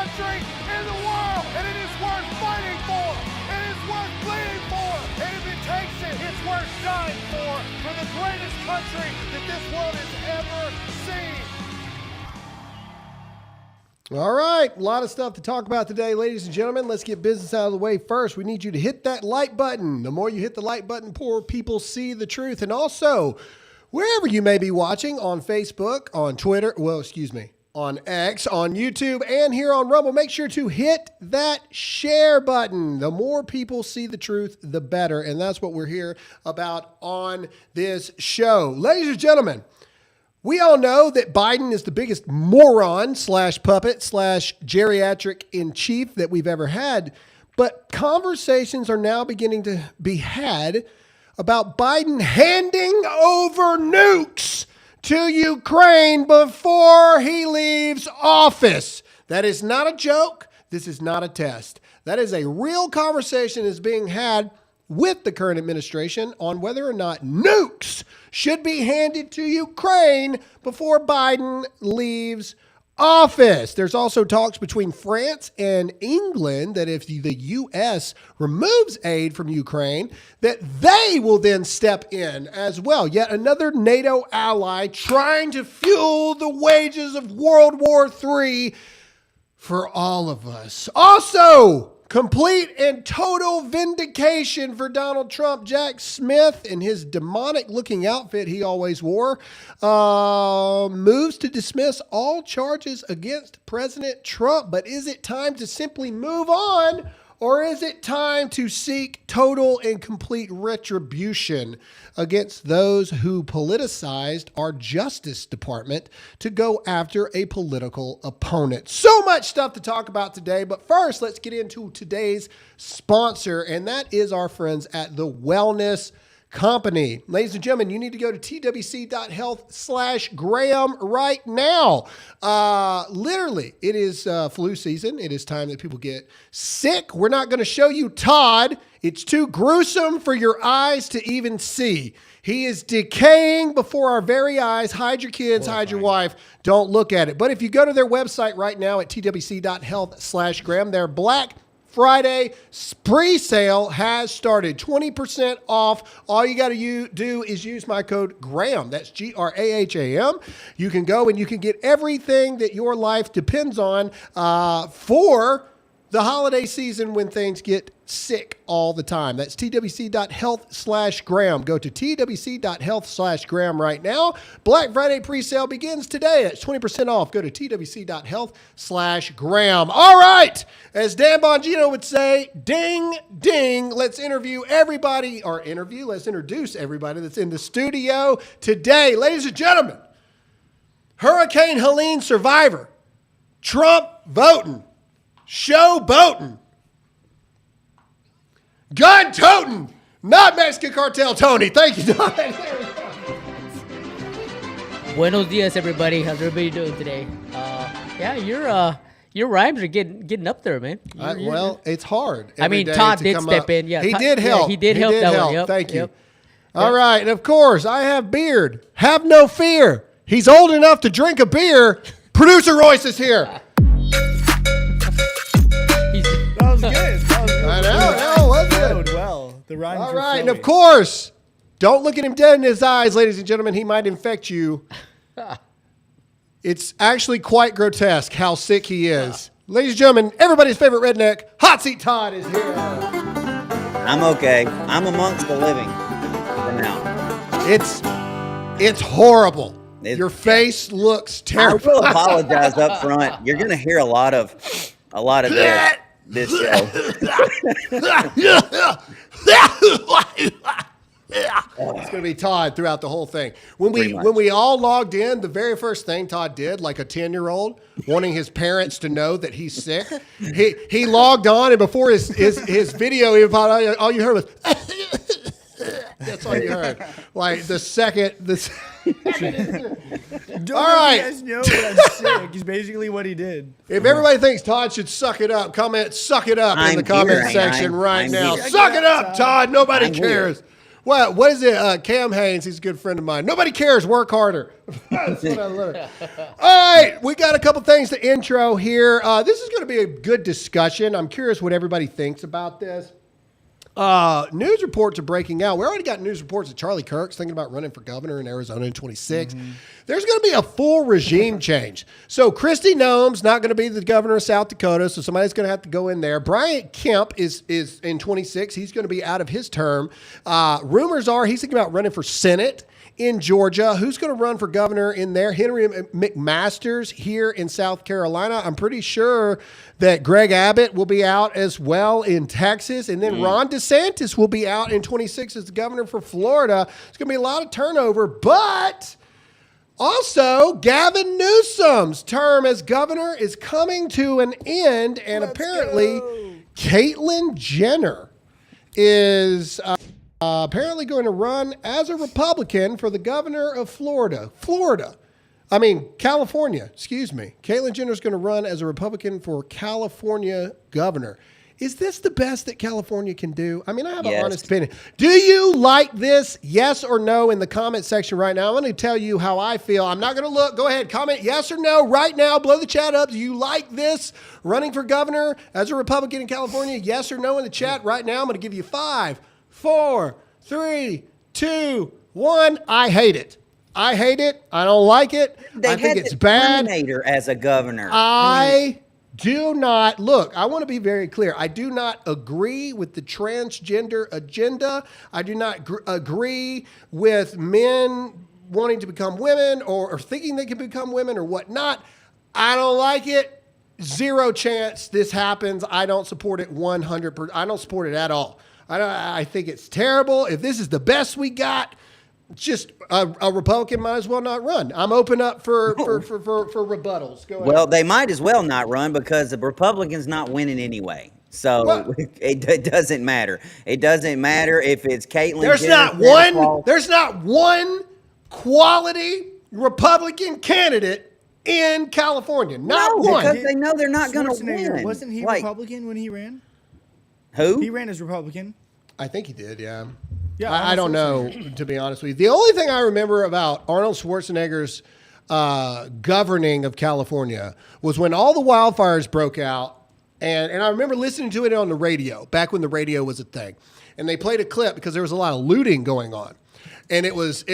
country in the world, and it is worth fighting for. It is worth bleeding for, and if it takes it, it's worth dying for the greatest country that this world has ever seen. All right, a lot of stuff to talk about today, ladies and gentlemen. Let's get business out of the way first. We need you to hit that like button. The more you hit the like button, more people see the truth. And also, wherever you may be watching, on Facebook, on Twitter, on X, on YouTube, and here on Rumble, make sure to hit that share button. The more people see the truth, the better. And that's what we're here about on this show. Ladies and gentlemen, we all know that Biden is the biggest moron / puppet / geriatric in chief that we've ever had. But conversations are now beginning to be had about Biden handing over nukes to Ukraine before he leaves office. That is not a joke. This is not a test. That is a real conversation that's being had with the current administration on whether or not nukes should be handed to Ukraine before Biden leaves office. There's also talks between France and England that if the U.S. removes aid from Ukraine, that they will then step in as well. Yet another NATO ally trying to fuel the wages of World War III for all of us. Also, complete and total vindication for Donald Trump. Jack Smith, in his demonic-looking outfit he always wore, moves to dismiss all charges against President Trump. But is it time to simply move on, or is it time to seek total and complete retribution against those who politicized our Justice Department to go after a political opponent? So much stuff to talk about today, but first let's get into today's sponsor, and that is our friends at The Wellness Company. Ladies and gentlemen, you need to go to twc.health/Graham right now. Literally, it is flu season. It is time that people get sick. We're not going to show you Todd. It's too gruesome for your eyes to even see. He is decaying before our very eyes. Hide your kids, hide your wife. Don't look at it. But if you go to their website right now at twc.health/Graham, their Black Friday pre-sale has started. 20% off. All you got to do is use my code GRAHAM. That's GRAHAM. You can go and you can get everything that your life depends on for the holiday season when things get sick all the time. That's twc.health/Graham. Go to twc.health/Graham right now. Black Friday pre-sale begins today. That's 20% off. Go to twc.health/Graham. All right. As Dan Bongino would say, ding, ding. Let's let's introduce everybody that's in the studio today. Ladies and gentlemen, Hurricane Helene survivor, Trump voting, show boating, gun toting, not Mexican cartel Tony. Thank you, Don. Buenos dias, everybody. How's everybody doing today? Your rhymes are getting up there, man. It's hard. I mean, Todd did step in. Yeah, he did help. He did help that one. Yep, Thank you. All right, and of course, I have beard. Have no fear. He's old enough to drink a beer. Producer Royce is here. That was good. I know, wasn't it? Well, the rhymes All were right, and flowing. of course, don't look at him dead in his eyes, ladies and gentlemen. He might infect you. It's actually quite grotesque how sick he is. Ladies and gentlemen, everybody's favorite redneck, Hot Seat Todd, is here. I'm okay. I'm amongst the living for now. It's horrible. Your face looks I terrible. will apologize up front. You're going to hear a lot of this show. It's going to be Todd throughout the whole thing. When we all logged in, the very first thing Todd did, like a 10-year-old, wanting his parents to know that he's sick, he logged on, and before his video, all you heard was, that's all you heard. Like the second, Don't All right. You guys know that I'm sick is basically what he did. If everybody thinks Todd should suck it up, comment "suck it up" in the comment section right I'm now. here. Suck it up, Todd. Nobody I'm cares. here. What is it? Cam Haynes, he's a good friend of mine. Nobody cares. Work harder. That's what I love. All right, we got a couple things to intro here. This is going to be a good discussion. I'm curious what everybody thinks about this. News reports are breaking out. We already got news reports that Charlie Kirk's thinking about running for governor in Arizona in 26. There's going to be a full regime change. So Kristi Noem's not going to be the governor of South Dakota, so somebody's going to have to go in there. Brian Kemp is in 26. He's going to be out of his term. Rumors are he's thinking about running for Senate in Georgia. Who's going to run for governor in there? Henry McMaster's here in South Carolina. I'm pretty sure that Greg Abbott will be out as well in Texas. And then Ron DeSantis will be out in 26 as the governor for Florida. It's going to be a lot of turnover, but also Gavin Newsom's term as governor is coming to an end. And apparently Caitlyn Jenner is apparently going to run as a Republican for the governor of California, excuse me. Caitlyn Jenner is going to run as a Republican for California governor. Is this the best that California can do? I mean, I have an honest opinion. Do you like this? Yes or no in the comment section right now. I'm going to tell you how I feel. I'm not going to look. Go ahead. Comment yes or no right now. Blow the chat up. Do you like this running for governor as a Republican in California? Yes or no in the chat right now. I'm going to give you 5, 4, 3, 2, 1. I hate it. I hate it. I don't like it. I think it's bad. Terminator as a governor. I do not look. I want to be very clear. I do not agree with the transgender agenda. I do not agree with men wanting to become women or thinking they can become women or whatnot. I don't like it. Zero chance this happens. I don't support it 100%. I don't support it at all. I think it's terrible. If this is the best we got, just a Republican might as well not run. I'm open up for rebuttals. Go ahead. Well, they might as well not run because the Republicans not winning anyway. So it doesn't matter. It doesn't matter if it's Caitlyn. There's not one quality Republican candidate in California. Not one. Because they know they're not going to win. Wasn't he Republican when he ran? Who? He ran as Republican. I think he did, yeah. Yeah, I don't know, to be honest with you. The only thing I remember about Arnold Schwarzenegger's governing of California was when all the wildfires broke out, and I remember listening to it on the radio, back when the radio was a thing. And they played a clip because there was a lot of looting going on. And it was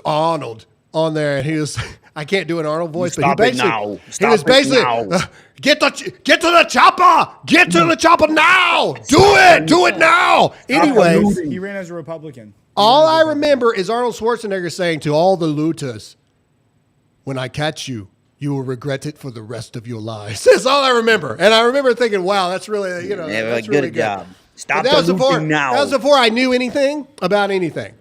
Arnold on there, and he was, I can't do an Arnold voice, but he basically, get to the chopper, get to the chopper now, do it now. Anyways, he ran as a Republican. All I remember is Arnold Schwarzenegger saying to all the looters, "When I catch you, you will regret it for the rest of your lives." That's all I remember, and I remember thinking, "Wow, that's really, that's really good job." Stop the looting now. That was before I knew anything about anything.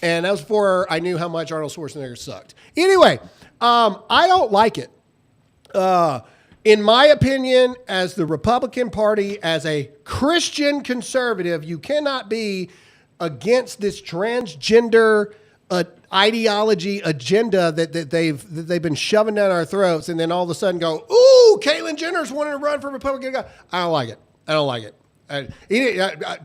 And that was before I knew how much Arnold Schwarzenegger sucked. Anyway, I don't like it. In my opinion, as the Republican Party, as a Christian conservative, you cannot be against this transgender ideology agenda that they've been shoving down our throats, and then all of a sudden go, "Ooh, Caitlyn Jenner's wanting to run for Republican." I don't like it.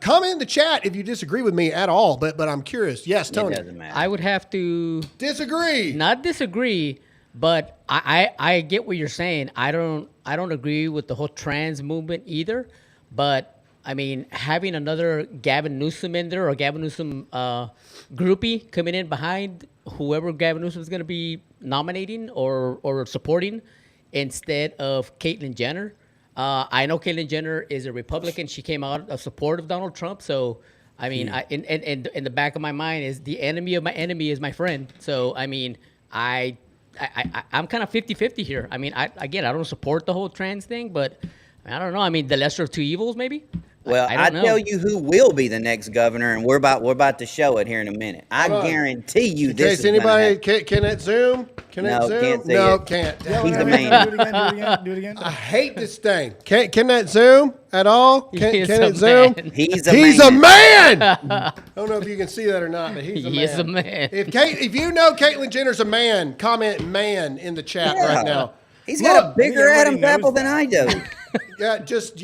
Comment in the chat if you disagree with me at all, but I'm curious. Yes, Tony. It doesn't matter. I would have to disagree. Not disagree, but I get what you're saying. I don't agree with the whole trans movement either. But I mean, having another Gavin Newsom in there or Gavin Newsom groupie coming in behind whoever Gavin Newsom is going to be nominating or supporting instead of Caitlyn Jenner. I know Caitlyn Jenner is a Republican. She came out of support of Donald Trump. So, I mean, in the back of my mind is the enemy of my enemy is my friend. So, I mean, I'm kind of 50-50 here. I mean, I don't support the whole trans thing, but I don't know. I mean, the lesser of two evils, maybe. Well, I tell you who will be the next governor, and we're about to show it here in a minute. I guarantee you this. In case anybody can it zoom? Can it zoom? Can't see no, it. can't. He's the man. Do it again. I hate this thing. Can that zoom at all? Can it zoom? He's a man. I don't know if you can see that or not, but he's a man. He is a man. If you know Caitlyn Jenner's a man, comment "man" in the chat right now. He's got a bigger Adam's apple than I do. Yeah, just,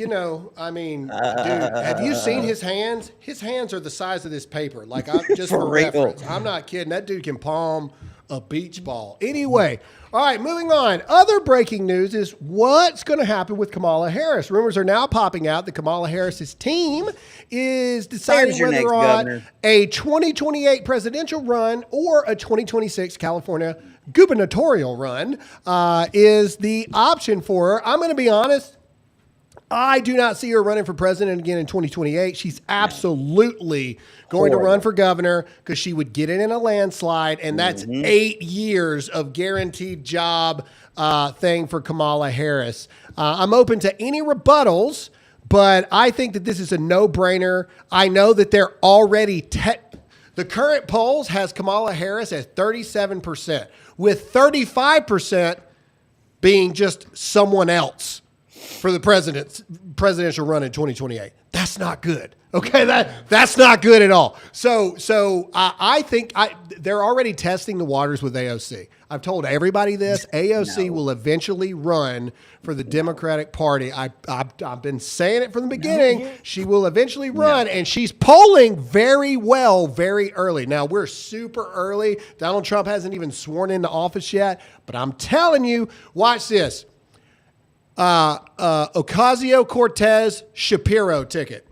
I mean, dude, have you seen his hands? His hands are the size of this paper. Like, just for real. reference. I'm not kidding. That dude can palm a beach ball. Anyway, all right, moving on. Other breaking news is what's going to happen with Kamala Harris. Rumors are now popping out that Kamala Harris's team is deciding There's your whether next or not governor. a 2028 presidential run or a 2026 California gubernatorial run is the option for her. I'm going to be honest. I do not see her running for president again in 2028. She's absolutely going to run for governor because she would get it in a landslide, and that's 8 years of guaranteed job thing for Kamala Harris. I'm open to any rebuttals, but I think that this is a no-brainer. I know that they're already the current polls has Kamala Harris at 37%, with 35% being just someone else for the presidential run in 2028. That's not good. Okay, that's not good at all. So I think they're already testing the waters with AOC. I've told everybody this. AOC will eventually run for the Democratic Party. I've been saying it from the beginning. She will eventually run, and she's polling very well very early. Now, we're super early. Donald Trump hasn't even sworn into office yet, but I'm telling you, watch this. Ocasio-Cortez Shapiro ticket.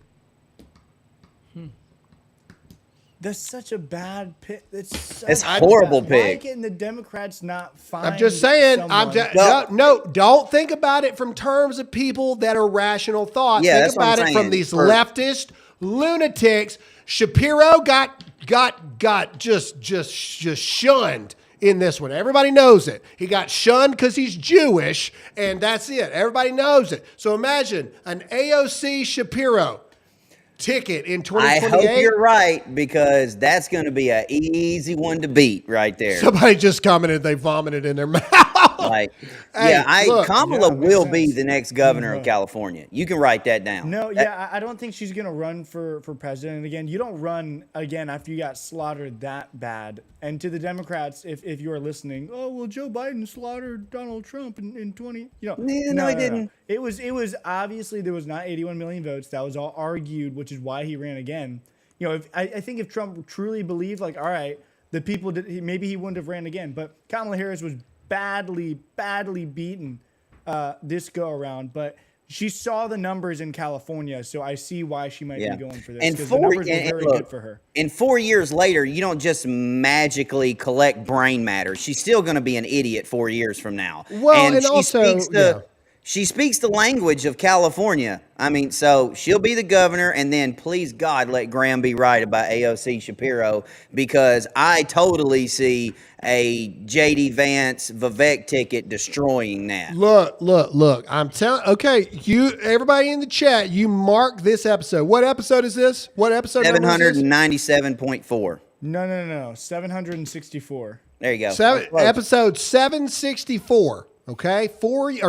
That's such a bad pick. It's horrible Why pick. can the Democrats not find? I'm just saying. someone- No, don't think about it from terms of people that are rational thought. Yeah, Think that's what about I'm it from saying. these leftist lunatics. Shapiro got just shunned in this one. Everybody knows it. He got shunned because he's Jewish, and that's it. Everybody knows it. So imagine an AOC Shapiro ticket in I 2028. hope you're right, because that's going to be an easy one to beat right there. Somebody just commented they vomited in their mouth. Like, Hey, look. Kamala Yeah, makes will be sense. the next governor of California. You can write that down. No, yeah, I don't think she's gonna run for president again. You don't run again after you got slaughtered that bad. And to the Democrats, if you are listening, oh well, Joe Biden slaughtered Donald Trump in 20. No, he didn't. It was obviously there was not 81 million votes. That was all argued, which is why he ran again. I think if Trump truly believed, like, all right, the people did, maybe he wouldn't have ran again. But Kamala Harris was badly beaten this go around, but she saw the numbers in California, so I see why she might be going for this. And Because the numbers were very good for her. And 4 years later, you don't just magically collect brain matter. She's still going to be an idiot 4 years from now. Well, and she also, she speaks the language of California. I mean, so she'll be the governor, and then please God, let Graham be right about AOC Shapiro, because I totally see a JD Vance Vivek ticket destroying that. Look. I'm telling. Okay, everybody in the chat, you mark this episode. What episode is this? What episode? 797.4. No. 764. There you go. Episode 764. Okay, 3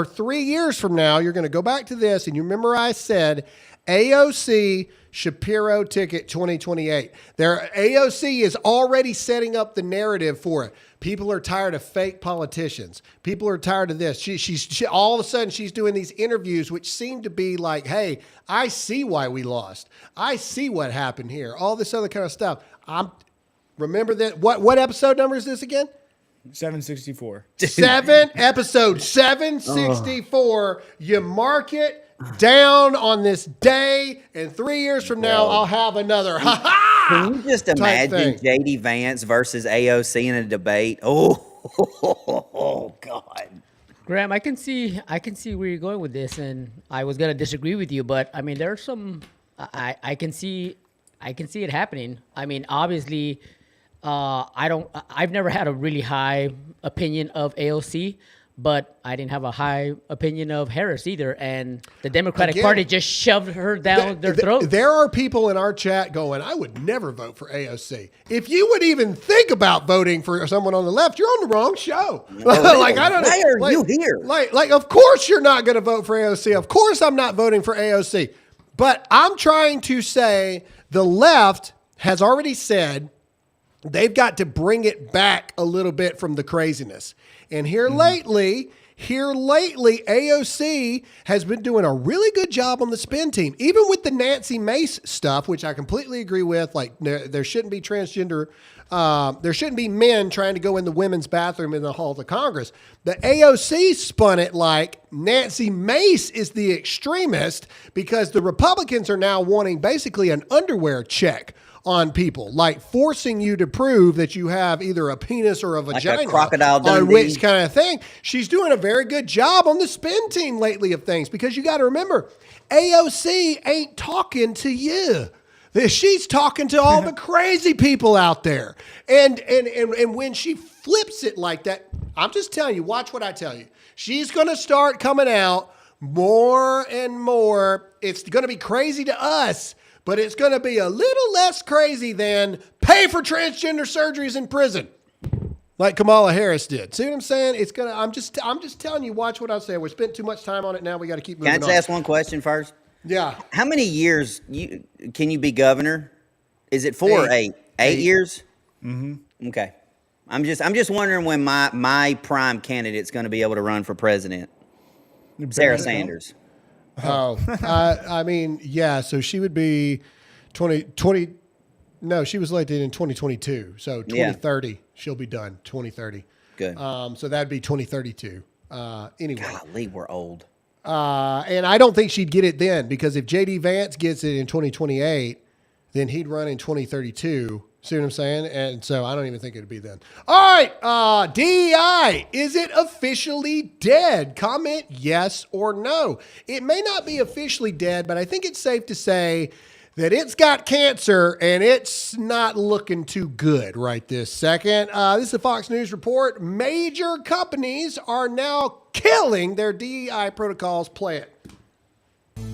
years from now, you're going to go back to this, and you remember I said AOC Shapiro ticket 2028. AOC is already setting up the narrative for it. People are tired of fake politicians. People are tired of this. She all of a sudden she's doing these interviews which seem to be like, hey, I see why we lost. I see what happened here. All this other kind of stuff. Remember that. What episode number is this again? 764. Episode 764. You mark it down on this day, and 3 years from now, I'll have another. Ha ha! Can you just imagine thing. JD Vance versus AOC in a debate? Oh God. Graham, I can see where you're going with this, and I was gonna disagree with you, but I mean, there's some. I can see it happening. I mean, obviously. I've never had a really high opinion of AOC, but I didn't have a high opinion of Harris either. And the Democratic Party just shoved her down their throat. There are people in our chat going, I would never vote for AOC. If you would even think about voting for someone on the left, you're on the wrong show. Like, I don't know. Why are you here? Like, of course you're not going to vote for AOC. Of course I'm not voting for AOC. But I'm trying to say the left has already said they've got to bring it back a little bit from the craziness. And here lately, here lately, AOC has been doing a really good job on the spin team, even with the Nancy Mace stuff, which I completely agree with. Like there shouldn't be transgender, there shouldn't be men trying to go in the women's bathroom in the halls of Congress. The AOC spun it like Nancy Mace is the extremist because the Republicans are now wanting basically an underwear check on people, like forcing you to prove that you have either a penis or a vagina, like a crocodile Dundee. On which kind of thing. She's doing a very good job on the spin team lately of things, because you got to remember, AOC ain't talking to you. She's talking to all the crazy people out there. And when she flips it like that, I'm just telling you, watch what I tell you. She's going to start coming out more and more. It's going to be crazy to us, but it's going to be a little less crazy than pay for transgender surgeries in prison, like Kamala Harris did. See what I'm saying? It's gonna. I'm just telling you. Watch what I say. We spent too much time on it. Now we got to keep moving. Can I just ask one question first? Yeah. How many years can you be governor? Is it 4 or 8? 8 years? Mm-hmm. Okay. I'm just wondering when my prime candidate's going to be able to run for president. Sarah Sanders. Oh, I mean, yeah. So she would be 2020. No, she was elected in 2022. So 2030, she'll be done. 2030. Good. So that'd be 2032. Anyway. Golly, we're old. And I don't think she'd get it then, because if JD Vance gets it in 2028, then he'd run in 2032. See what I'm saying? And so I don't even think it'd be then. All right. DEI, is it officially dead? Comment yes or no. It may not be officially dead, but I think it's safe to say that it's got cancer and it's not looking too good right this second. This is a Fox News report. Major companies are now killing their DEI protocols. Play it.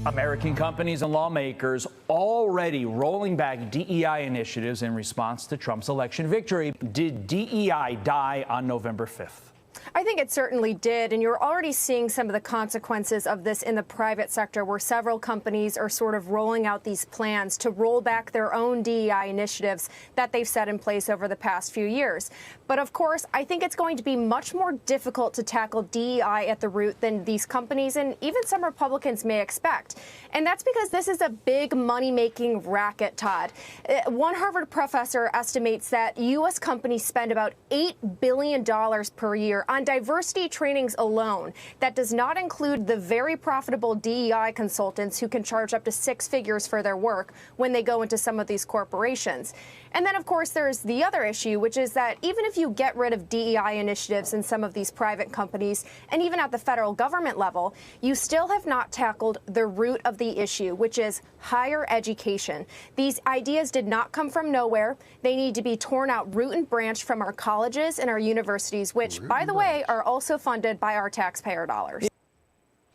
American companies and lawmakers already rolling back DEI initiatives in response to Trump's election victory. Did DEI die on November 5th? I think it certainly did, and you're already seeing some of the consequences of this in the private sector, where several companies are sort of rolling out these plans to roll back their own DEI initiatives that they've set in place over the past few years. But of course, I think it's going to be much more difficult to tackle DEI at the root than these companies and even some Republicans may expect. And that's because this is a big money-making racket, Todd. One Harvard professor estimates that U.S. companies spend about $8 billion per year on diversity trainings alone. That does not include the very profitable DEI consultants who can charge up to 6 figures for their work when they go into some of these corporations. And then, of course, there's the other issue, which is that even if you get rid of DEI initiatives in some of these private companies, and even at the federal government level, you still have not tackled the root of the issue, which is higher education. These ideas did not come from nowhere. They need to be torn out root and branch from our colleges and our universities, which, by the way, are also funded by our taxpayer dollars.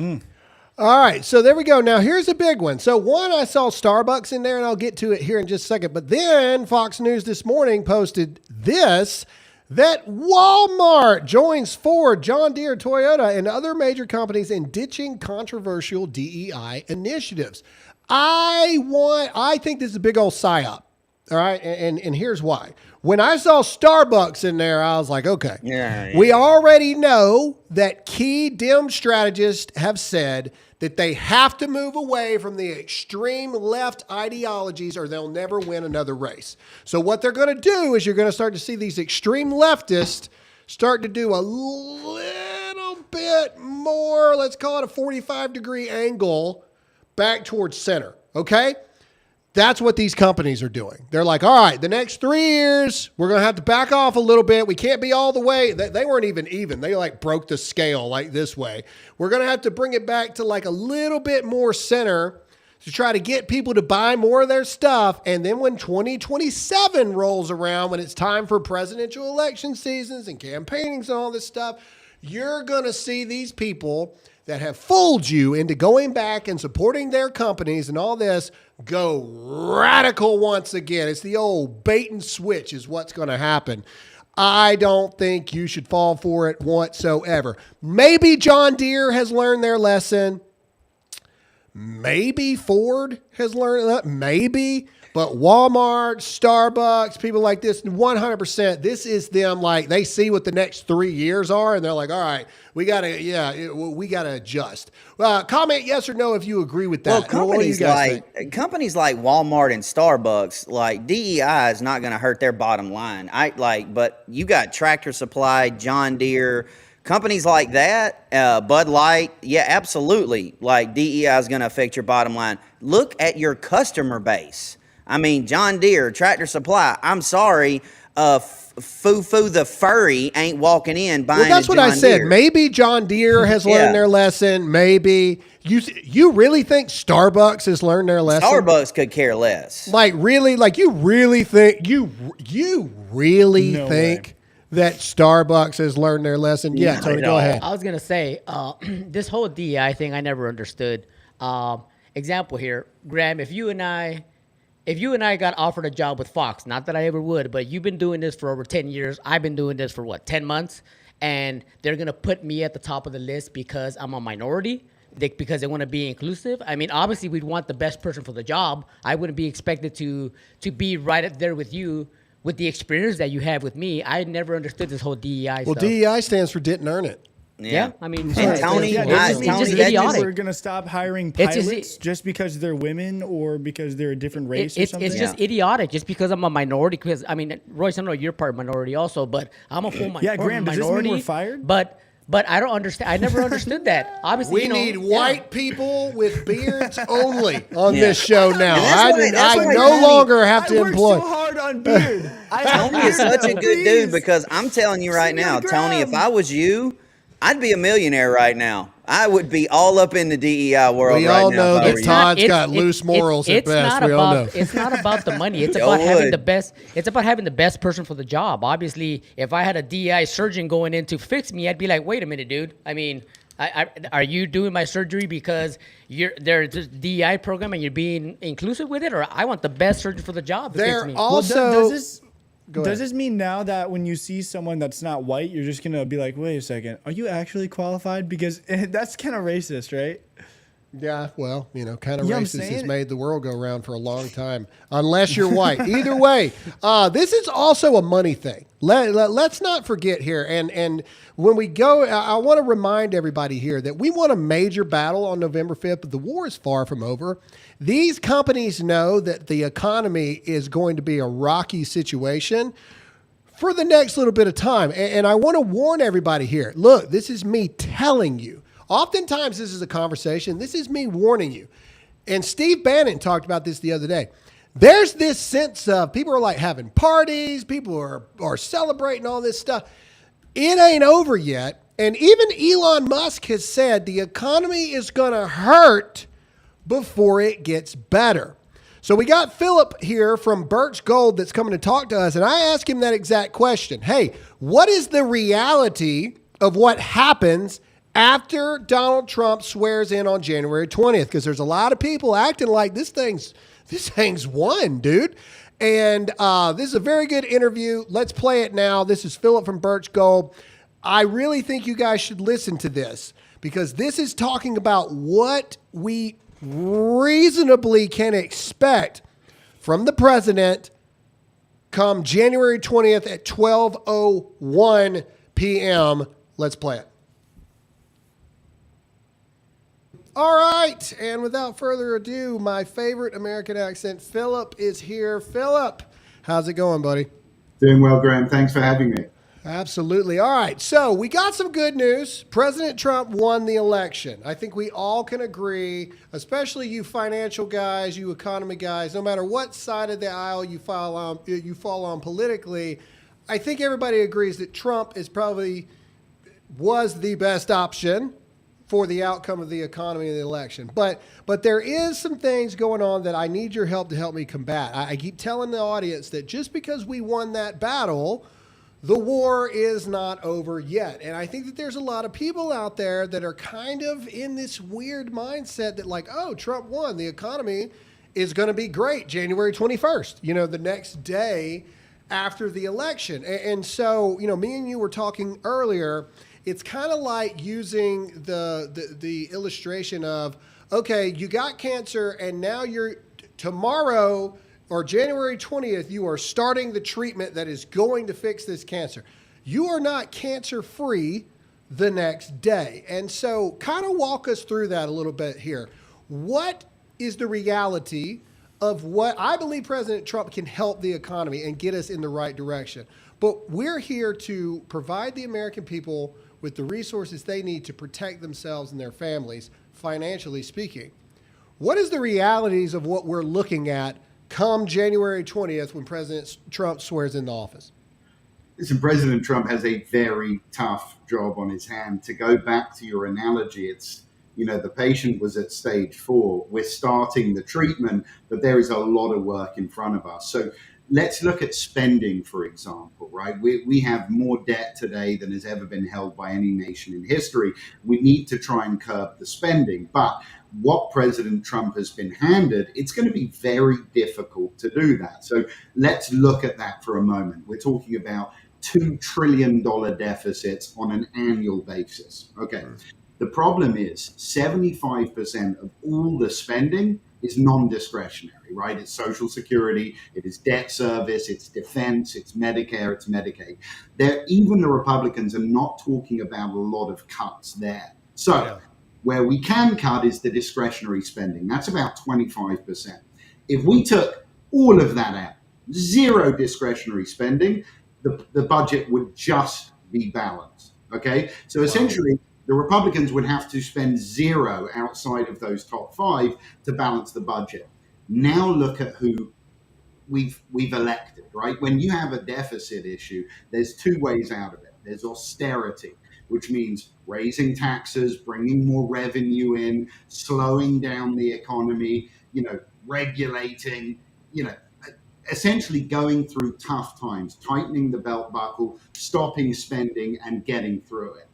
All right, so there we go. Now, here's a big one. So, one, I saw Starbucks in there, and I'll get to it here in just a second. But then Fox News this morning posted this, that Walmart joins Ford, John Deere, Toyota, and other major companies in ditching controversial DEI initiatives. I think this is a big old psyop. All right, and here's why. When I saw Starbucks in there, I was like, okay, we already know that key Dem strategists have said that they have to move away from the extreme left ideologies or they'll never win another race. So what they're going to do is you're going to start to see these extreme leftists start to do a little bit more, let's call it a 45-degree angle back towards center, okay? That's what these companies are doing. They're like, all right, the next 3 years, we're going to have to back off a little bit. We can't be all the way. They weren't even. They like broke the scale like this way. We're going to have to bring it back to like a little bit more center to try to get people to buy more of their stuff. And then when 2027 rolls around, when it's time for presidential election seasons and campaignings and all this stuff, you're going to see these people that have fooled you into going back and supporting their companies and all this go radical once again. It's the old bait and switch is what's going to happen. I don't think you should fall for it whatsoever. Maybe John Deere has learned their lesson. Maybe Ford has learned that. Maybe. But Walmart, Starbucks, people like this, 100%, this is them, like, they see what the next 3 years are, and they're like, all right, we got to adjust. Comment yes or no if you agree with that. Well, What do you guys think? companies like Walmart and Starbucks, like DEI is not going to hurt their bottom line. But you got Tractor Supply, John Deere, companies like that, Bud Light, yeah, absolutely. Like DEI is going to affect your bottom line. Look at your customer base. I mean, John Deere, Tractor Supply. I'm sorry, Foo the furry ain't walking in buying. Well, that's what I said. Maybe John Deere has learned their lesson. Maybe you really think Starbucks has learned their lesson? Starbucks could care less. Like really? Like you really think you really No think way. that Starbucks has learned their lesson? Yeah, Tony, go ahead. I was gonna say this whole DEI thing I never understood. Example here, Graham. If you and I got offered a job with Fox, not that I ever would, but you've been doing this for over 10 years. I've been doing this for 10 months, and they're gonna put me at the top of the list because I'm a minority. Because they want to be inclusive. I mean, obviously, we'd want the best person for the job. I wouldn't be expected to be right up there with you with the experience that you have with me. I never understood this whole DEI Well, stuff. DEI stands for didn't earn it. Yeah, I mean, And Tony, it's Tony, just that idiotic. We're gonna stop hiring It's pilots just- just because they're women or because they're a different race or It's something. just idiotic just because I'm a minority. Because I mean, Royce, I know you're part minority also, but I'm a full minority. Yeah, Graham, does this mean minority. we're fired? But I don't understand. I never understood that. Obviously, We you know, need yeah. white people with beards only on this show now. And that's why I no Tony- longer have I to worked employ. so hard on beard. Tony is such a good dude because I'm telling you right Send me now, the Tony, if gram. I was you, I'd be a millionaire right now. I would be all up in the DEI world We right all now. know if I that were you. Todd's got loose morals at best. We all know. It's not about the money. It's Yo about having would. the best. It's about having the best person for the job. Obviously, if I had a DEI surgeon going in to fix me, I'd be like, wait a minute, dude. I mean, are you doing my surgery because there's a DEI program and you're being inclusive with it, or I want the best surgeon for the job to fix They're me? also. Does this mean now that when you see someone that's not white, you're just gonna be like, wait a second, are you actually qualified? Because that's kind of racist, right? Yeah, well, kind of You know what I'm racist has saying? made the world go round for a long time, unless you're white. Either way, this is also a money thing. Let's not forget here. And when we go, I want to remind everybody here that we won a major battle on November 5th, but the war is far from over. These companies know that the economy is going to be a rocky situation for the next little bit of time. And I want to warn everybody here. Look, this is me telling you. Oftentimes, this is a conversation. This is me warning you. And Steve Bannon talked about this the other day. There's this sense of people are like having parties. People are celebrating all this stuff. It ain't over yet. And even Elon Musk has said the economy is going to hurt before it gets better. So we got Philip here from Birch Gold that's coming to talk to us. And I asked him that exact question. Hey, what is the reality of what happens after Donald Trump swears in on January 20th? Because there's a lot of people acting like this thing's won, dude. And this is a very good interview. Let's play it now. This is Philip from Birch Gold. I really think you guys should listen to this because this is talking about what we reasonably can expect from the president come January 20th at 12:01 p.m. Let's play it. All right, and without further ado, my favorite American accent, Philip, is here. Philip, how's it going, buddy? Doing well, Graham. Thanks for having me. Absolutely. All right, so we got some good news. President Trump won the election. I think we all can agree, especially you financial guys, you economy guys, no matter what side of the aisle you fall on politically, I think everybody agrees that Trump was the best option for the outcome of the economy of the election. But there is some things going on that I need your help to help me combat. I keep telling the audience that just because we won that battle, the war is not over yet. And I think that there's a lot of people out there that are kind of in this weird mindset that like, oh, Trump won. The economy is going to be great January 21st, the next day after the election. And so, me and you were talking earlier. It's kind of like using the illustration of, okay, you got cancer and now tomorrow or January 20th, you are starting the treatment that is going to fix this cancer. You are not cancer free the next day. And so kind of walk us through that a little bit here. What is the reality of what I believe President Trump can help the economy and get us in the right direction? But we're here to provide the American people with the resources they need to protect themselves and their families, financially speaking. What is the realities of what we're looking at come January 20th when President Trump swears into office? Listen, President Trump has a very tough job on his hand. To go back to your analogy, it's, the patient was at stage 4. We're starting the treatment, but there is a lot of work in front of us. So let's look at spending, for example, right? We have more debt today than has ever been held by any nation in history. We need to try and curb the spending. But what President Trump has been handed, it's going to be very difficult to do that. So let's look at that for a moment. We're talking about $2 trillion deficits on an annual basis. Okay. The problem is 75% of all the spending is non-discretionary, right? It's Social Security, it is debt service, it's defense, it's Medicare, it's Medicaid. Even the Republicans are not talking about a lot of cuts there. So where we can cut is the discretionary spending. That's about 25%. If we took all of that out, zero discretionary spending, the budget would just be balanced, okay? So essentially, the Republicans would have to spend zero outside of those top 5 to balance the budget. Now look at who we've elected, right? When you have a deficit issue, there's 2 ways out of it. There's austerity, which means raising taxes, bringing more revenue in, slowing down the economy, regulating, essentially going through tough times, tightening the belt buckle, stopping spending and getting through it.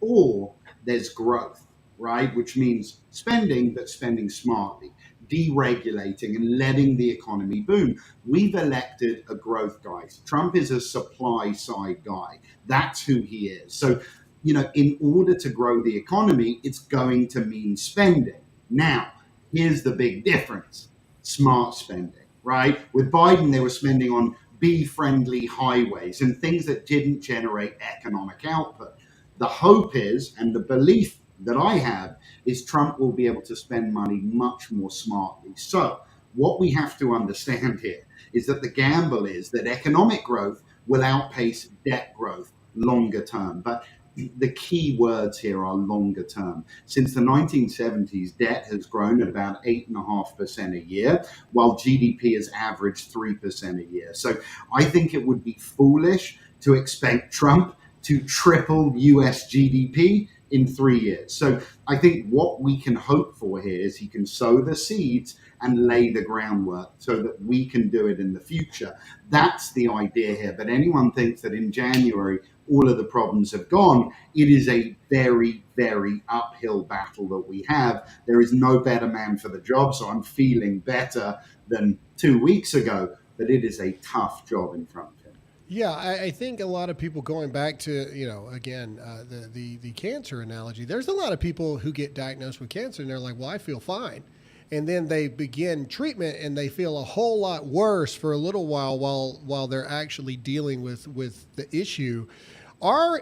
Or there's growth, right? Which means spending, but spending smartly, deregulating and letting the economy boom. We've elected a growth guy. Trump is a supply side guy. That's who he is. So, in order to grow the economy, it's going to mean spending. Now, here's the big difference. Smart spending, right? With Biden, they were spending on bee-friendly highways and things that didn't generate economic output. The hope is, and the belief that I have, is Trump will be able to spend money much more smartly. So what we have to understand here is that the gamble is that economic growth will outpace debt growth longer term. But the key words here are longer term. Since the 1970s, debt has grown at about 8.5% a year, while GDP has averaged 3% a year. So I think it would be foolish to expect Trump to triple US GDP in 3 years. So I think what we can hope for here is he can sow the seeds and lay the groundwork so that we can do it in the future. That's the idea here. But anyone thinks that in January, all of the problems have gone, it is a very, very uphill battle that we have. There is no better man for the job, so I'm feeling better than 2 weeks ago, but it is a tough job in front of him. Yeah, I think a lot of people going back to, the cancer analogy, there's a lot of people who get diagnosed with cancer and they're like, well, I feel fine. And then they begin treatment and they feel a whole lot worse for a little while they're actually dealing with the issue.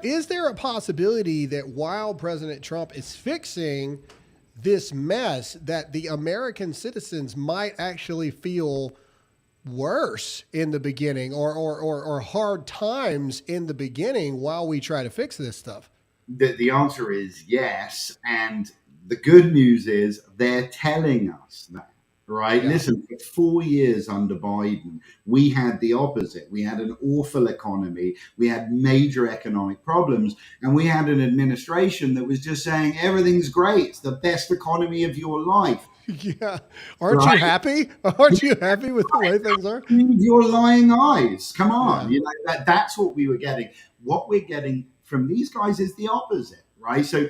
Is there a possibility that while President Trump is fixing this mess, that the American citizens might actually feel worse in the beginning or hard times in the beginning while we try to fix this stuff? The answer is yes. And the good news is they're telling us that, right? Yeah. Listen, for 4 years under Biden, we had the opposite. We had an awful economy. We had major economic problems. And we had an administration that was just saying, everything's great. It's the best economy of your life. Yeah. Aren't you happy? Aren't you happy with the way things are? Your lying eyes. Come on. Yeah. That's what we were getting. What we're getting from these guys is the opposite, right? So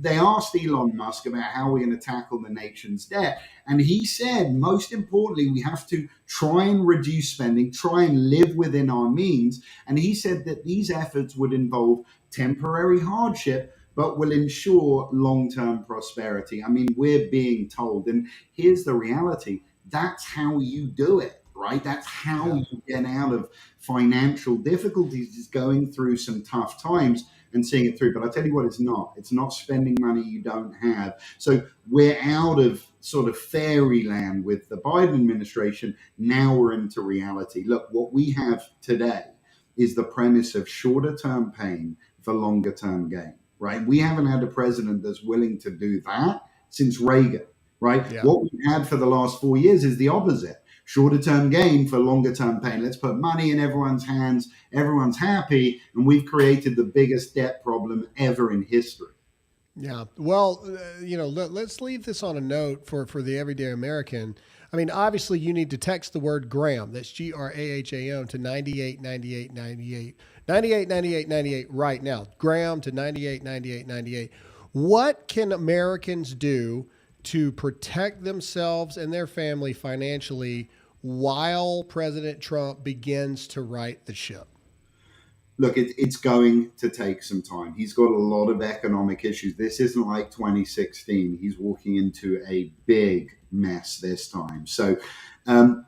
they asked Elon Musk about how we're going to tackle the nation's debt. And he said, most importantly, we have to try and reduce spending, try and live within our means. And he said that these efforts would involve temporary hardship, but will ensure long-term prosperity. I mean, we're being told, and here's the reality, that's how you do it, right? right? That's how you get out of financial difficulties, is going through some tough times and seeing it through. But I'll tell you what, it's not. It's not spending money you don't have. So we're out of sort of fairyland with the Biden administration. Now we're into reality. Look, what we have today is the premise of shorter term pain for longer term gain, right? We haven't had a president that's willing to do that since Reagan, right? Yeah. What we've had for the last 4 years is the opposite. Shorter term gain for longer term pain. Let's put money in everyone's hands. Everyone's happy. And we've created the biggest debt problem ever in history. Yeah. Well, let's leave this on a note for the everyday American. I mean, obviously, you need to text the word Graham. That's GRAHAM to 989898. 989898 right now. Graham to 989898. What can Americans do to protect themselves and their family financially while President Trump begins to right the ship? Look, it's going to take some time. He's got a lot of economic issues. This isn't like 2016. He's walking into a big mess this time. So,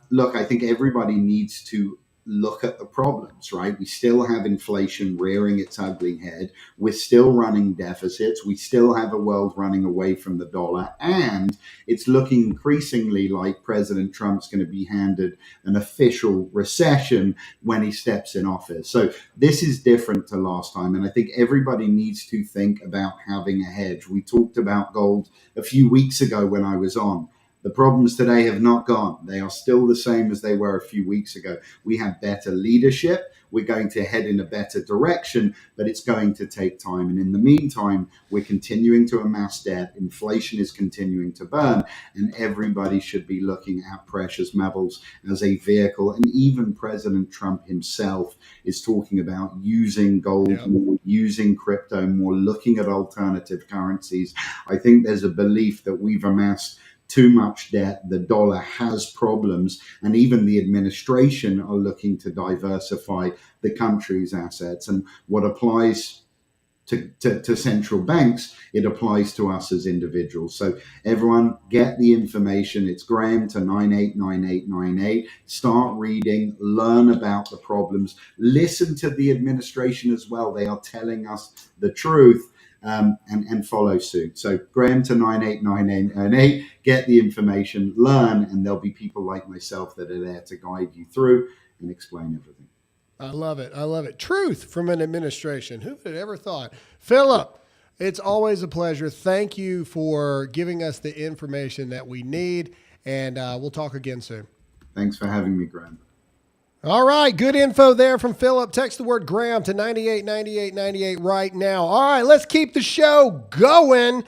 look, I think everybody needs to look at the problems, right? We still have inflation rearing its ugly head. We're still running deficits. We still have a world running away from the dollar. And it's looking increasingly like President Trump's going to be handed an official recession when he steps in office. So this is different to last time. And I think everybody needs to think about having a hedge. We talked about gold a few weeks ago when I was on. The problems today have not gone. They are still the same as they were a few weeks ago. We have better leadership. We're going to head in a better direction, but it's going to take time. And in the meantime, we're continuing to amass debt. Inflation is continuing to burn, and everybody should be looking at precious metals as a vehicle. And even President Trump himself is talking about using gold more, using crypto more, looking at alternative currencies. I think there's a belief that we've amassed too much debt, the dollar has problems, and even the administration are looking to diversify the country's assets. And what applies to central banks, it applies to us as individuals. So everyone get the information. It's Graham to 989898. Start reading, learn about the problems, listen to the administration as well. They are telling us the truth. And follow suit. So Graham to 989898, get the information, learn, and there'll be people like myself that are there to guide you through and explain everything. I love it. I love it. Truth from an administration. Who would have ever thought? Philip, it's always a pleasure. Thank you for giving us the information that we need, and we'll talk again soon. Thanks for having me, Graham. All right, good info there from Philip. Text the word Graham to 989898 right now. All right, let's keep the show going.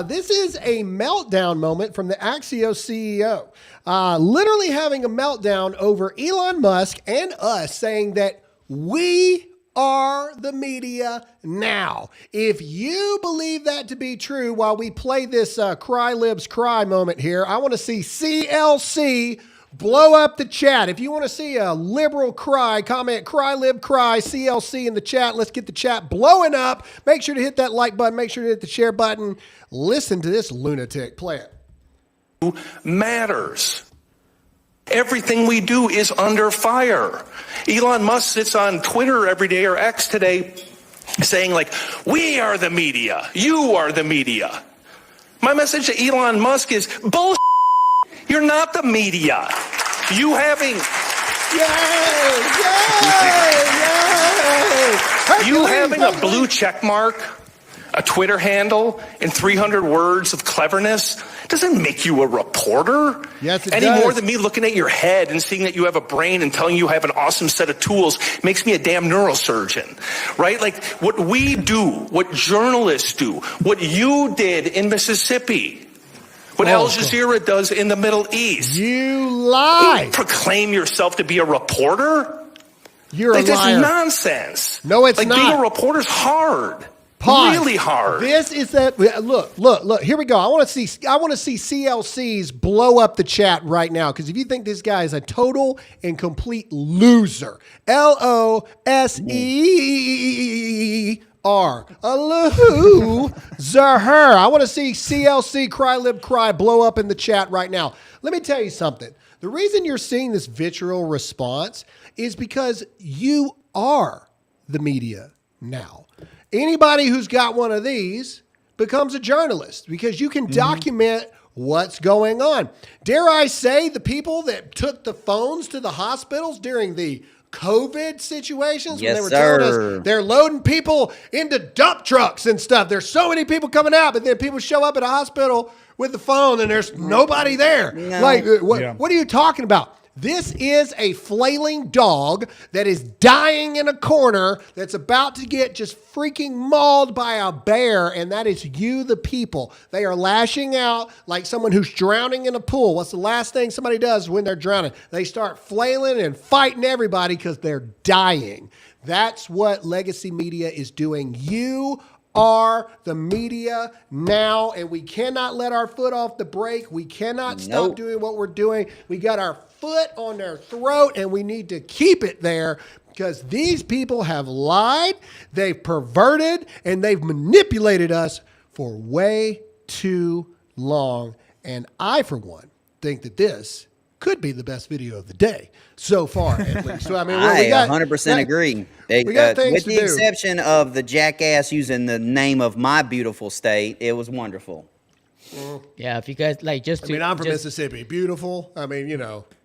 This is a meltdown moment from the Axios CEO. Literally having a meltdown over Elon Musk and us, saying that we are the media now. If you believe that to be true, while we play this cry libs cry moment here, I want to see CLC blow up the chat. If you want to see a liberal cry, comment cry lib cry CLC in the chat. Let's get the chat blowing up. Make sure to hit that like button. Make sure to hit the share button. Listen to this lunatic. Play it. Matters. Everything we do is under fire. Elon Musk sits on Twitter every day, or X today, saying like, we are the media. You are the media. My message to Elon Musk is bullshit. You're not the media. You having you having a blue check mark, a Twitter handle, and 300 words of cleverness doesn't make you a reporter. Yes, it Any does. more than me looking at your head and seeing that you have a brain and telling you have an awesome set of tools makes me a damn neurosurgeon, right? Like what we do, what journalists do, what you did in Mississippi, what Al Jazeera does in the Middle East. You lie. You proclaim yourself to be a reporter? You're like, a liar. That's nonsense. No, it's like, not. Being a reporter's hard. Pause. Really hard. This is that. Look. Here we go. I want to see CLCs blow up the chat right now. Because if you think this guy is a total and complete loser, LOSER, a loser. I want to see CLC cry lib cry blow up in the chat right now. Let me tell you something. The reason you're seeing this vitriol response is because you are the media now. Anybody who's got one of these becomes a journalist because you can document what's going on. Dare I say the people that took the phones to the hospitals during the COVID situations when they were telling us they're loading people into dump trucks and stuff. There's so many people coming out, but then people show up at a hospital with the phone and there's nobody there. No. Like, what are you talking about? This is a flailing dog that is dying in a corner that's about to get just freaking mauled by a bear, and that is you, the people. They are lashing out like someone who's drowning in a pool. What's the last thing somebody does when they're drowning? They start flailing and fighting everybody because they're dying. That's what legacy media is doing. You are the media now, and we cannot let our foot off the brake. We cannot stop doing what we're doing. We got our foot on their throat, and we need to keep it there because these people have lied, they've perverted, and they've manipulated us for way too long. And I, for one, think that this could be the best video of the day so far, at least. So, I mean, I 100% agree. We got things with to the do. exception of the jackass using the name of my beautiful state, it was wonderful. Yeah, if you guys like just to, I'm from just, Mississippi. Beautiful. I mean,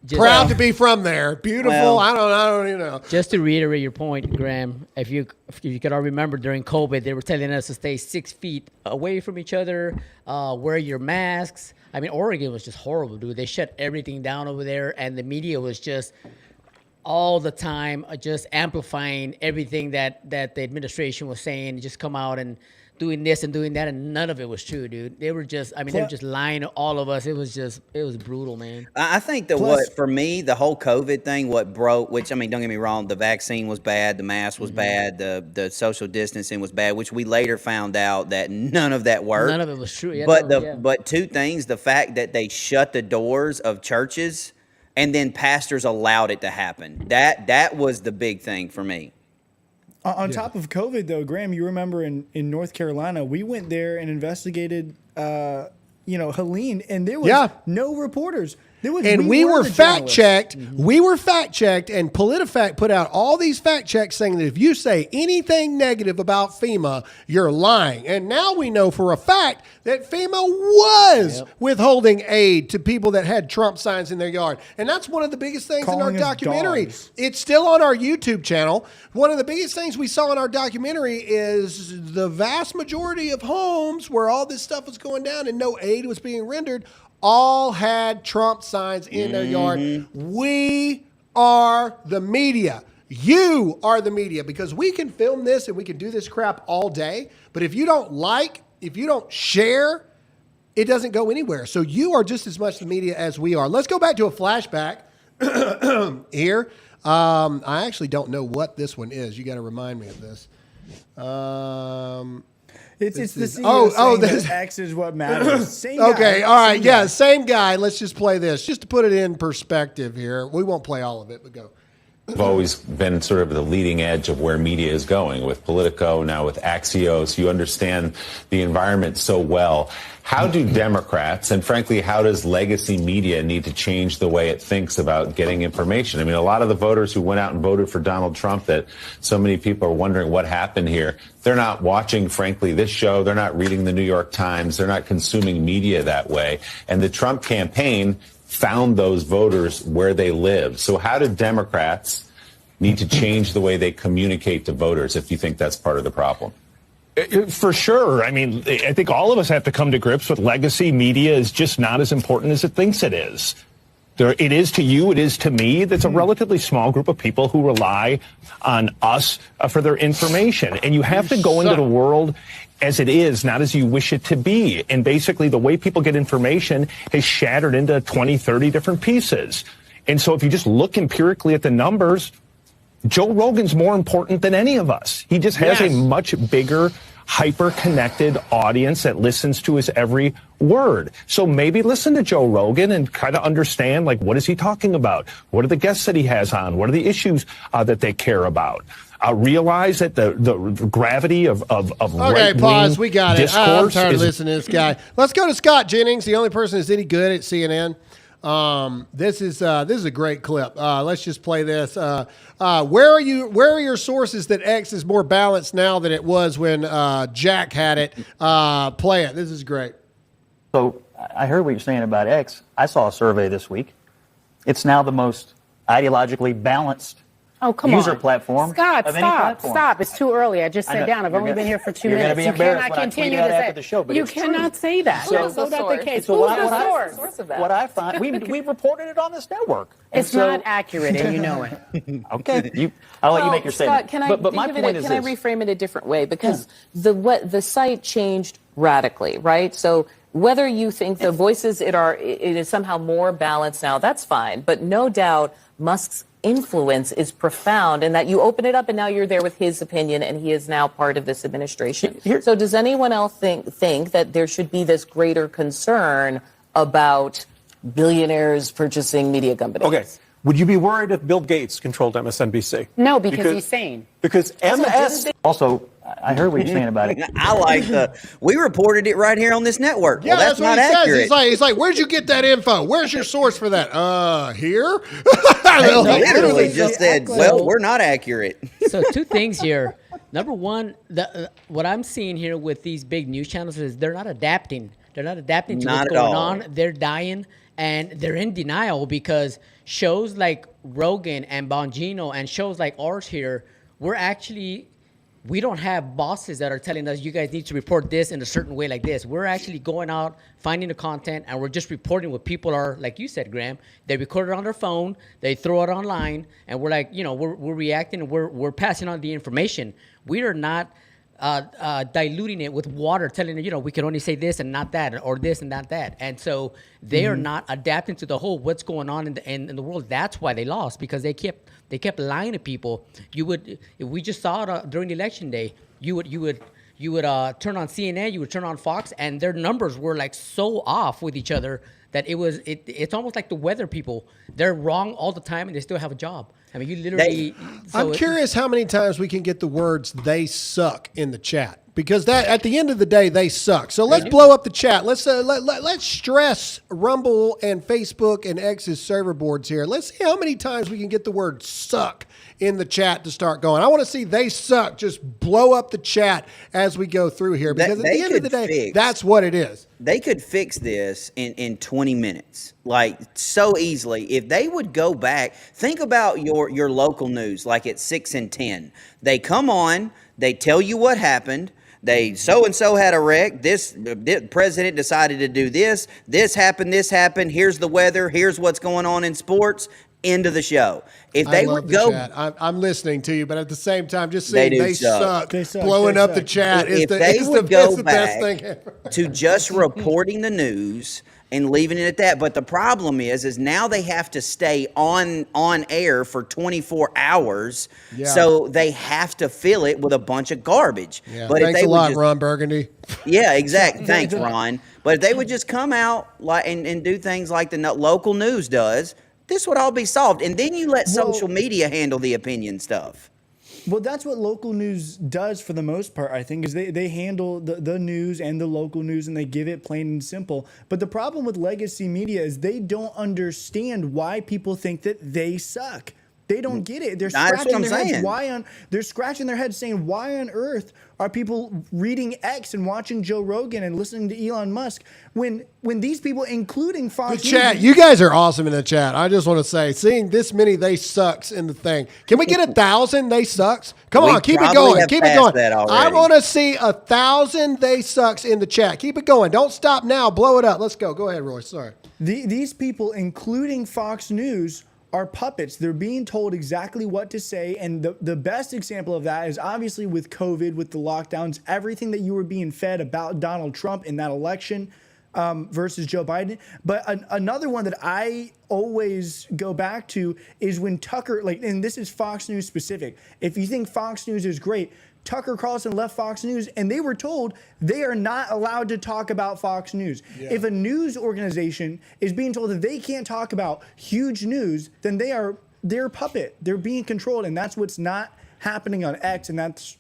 Just- proud to be from there. Beautiful. Well- I don't. Just to reiterate your point, Graham, if you could all remember during COVID, they were telling us to stay 6 feet away from each other, wear your masks. I mean, Oregon was just horrible, dude. They shut everything down over there, and the media was just all the time just amplifying everything that the administration was saying. Just come out and doing this and doing that, and none of it was true, dude. They were just, they were just lying to all of us. It was brutal, man. I think that what, for me, the whole COVID thing, what broke, which, don't get me wrong, the vaccine was bad, the mask was bad, the social distancing was bad, which we later found out that none of that worked. None of it was true. Yeah, But two things, the fact that they shut the doors of churches and then pastors allowed it to happen. That was the big thing for me. On top of COVID, though, Graham, you remember in North Carolina, we went there and investigated, Helene, and there was no reporters. We were fact checked. We were fact checked, and PolitiFact put out all these fact checks saying that if you say anything negative about FEMA, you're lying. And now we know for a fact that FEMA was withholding aid to people that had Trump signs in their yard. And that's one of the biggest things in our documentary. Dogs. It's still on our YouTube channel. One of the biggest things we saw in our documentary is the vast majority of homes where all this stuff was going down and no aid was being rendered all had Trump signs in their yard. We are the media. You are the media, because we can film this and we can do this crap all day. But if you don't if you don't share, it doesn't go anywhere. So you are just as much the media as we are. Let's go back to a flashback here. I actually don't know what this one is. You got to remind me of this. It's the CEO saying that X is what matters. Same guy, all right, same guy. same guy. Let's just play this, just to put it in perspective here. We won't play all of it, but go. We've always been sort of the leading edge of where media is going with Politico, now with Axios. You understand the environment so well. How do Democrats, and frankly, how does legacy media need to change the way it thinks about getting information? I mean, a lot of the voters who went out and voted for Donald Trump, that so many people are wondering what happened here, they're not watching, frankly, this show. They're not reading the New York Times. They're not consuming media that way. And the Trump campaign found those voters where they live. So how do Democrats need to change the way they communicate to voters, if you think that's part of the problem? For sure. I mean, I think all of us have to come to grips with legacy media is just not as important as it thinks it is. It is to you, it is to me. That's a relatively small group of people who rely on us for their information. And you have to go into the world as it is, not as you wish it to be. And basically, the way people get information has shattered into 20, 30 different pieces. And so if you just look empirically at the numbers, Joe Rogan's more important than any of us. He just has a much bigger, hyper-connected audience that listens to his every word. So maybe listen to Joe Rogan and kind of understand, like, what is he talking about? What are the guests that he has on? What are the issues that they care about? Realize that the gravity of right-wing pause. We got it. I'm discourse tired of is listening to this guy. Let's go to Scott Jennings, the only person that's any good at CNN. This is a great clip. Let's just play this. Where are your sources that X is more balanced now than it was when Jack had it? Play it. This is great. So I heard what you're saying about X. I saw a survey this week. It's now the most ideologically balanced user platform. Scott, of any platform. stop. It's too early. I just sat down. I've only been here for 2 minutes. You cannot continue to say the show, but you it's cannot true. say that. So, That's not the case. So Who's the source of that? What I find, we reported it on this network. It's not accurate, and you know it. Okay, I'll let you make your statement. Scott, but my point is can I reframe it a different way? Because the site changed radically, right? So whether you think the voices it is somehow more balanced now, that's fine. But no doubt Musk's influence is profound, and that you open it up and now you're there with his opinion, and he is now part of this administration. So does anyone else think that there should be this greater concern about billionaires purchasing media companies? Okay. Would you be worried if Bill Gates controlled MSNBC? No, because he's sane. Because MS... Also, I heard what you're saying about it. I like we reported it right here on this network. Yeah, well, that's what not he accurate. says. He's like, where'd you get that info? Where's your source for that? Here? Literally just said, well, we're not accurate. So 2 things here. Number one, what I'm seeing here with these big news channels is they're not adapting. They're not adapting to what's going on. They're dying, and they're in denial because shows like Rogan and Bongino and shows like ours here, we don't have bosses that are telling us you guys need to report this in a certain way like this. We're actually going out, finding the content, and we're just reporting what people are, like you said, Graham. They record it on their phone, they throw it online, and we're like, we're reacting, and we're passing on the information. We are not diluting it with water, telling you, we can only say this and not that, or this and not that. And so they are not adapting to the whole what's going on in the world. That's why they lost, because they kept lying to people. If we just saw it during the election day, you would turn on CNN, you would turn on Fox, and their numbers were like so off with each other that it's almost like the weather people. They're wrong all the time, and they still have a job. I mean, you literally. I'm curious how many times we can get the words "they suck" in the chat, because that at the end of the day they suck. So let's blow up the chat. Let's stress Rumble and Facebook and X's server boards here. Let's see how many times we can get the word "suck" in the chat to start going. I want to see "they suck" just blow up the chat as we go through here, because at the end of the day, that's what it is. They could fix this in 20 minutes, like so easily. If they would go back, think about your local news, like at 6 and 10. They come on, they tell you what happened. They so-and-so had a wreck. The president decided to do this. This happened. Here's the weather. Here's what's going on in sports. End of the show. If they would go, chat. I'm listening to you, but at the same time, just saying they suck. They suck. Blowing up the chat is the best thing ever. To just reporting the news and leaving it at that. But the problem is now they have to stay on air for 24 hours. Yeah. So they have to fill it with a bunch of garbage. Yeah. But Thanks a lot, Ron Burgundy. Yeah, exactly. Thanks, Ron. But if they would just come out and do things like the local news does, this would all be solved. And then you let social media handle the opinion stuff. Well, that's what local news does for the most part, I think, is they handle the news and the local news, and they give it plain and simple. But the problem with legacy media is they don't understand why people think that they suck. They don't get it. They're scratching their heads. They're scratching their heads saying, why on earth are people reading X and watching Joe Rogan and listening to Elon Musk when these people, including Fox News... Chat, you guys are awesome in the chat. I just want to say, seeing this many they sucks in the thing. Can we get 1,000 they sucks? Come on, keep it going. Keep it going. I want to see 1,000 they sucks in the chat. Keep it going. Don't stop now. Blow it up. Let's go. Go ahead, Roy. Sorry. These people, including Fox News, are puppets. They're being told exactly what to say. And the best example of that is obviously with COVID, with the lockdowns, everything that you were being fed about Donald Trump in that election versus Joe Biden. But another one that I always go back to is when Tucker, and this is Fox News specific. If you think Fox News is great, Tucker Carlson left Fox News, and they were told they are not allowed to talk about Fox News. Yeah. If a news organization is being told that they can't talk about huge news, then they're a puppet. They're being controlled, and that's what's not happening on X, and that's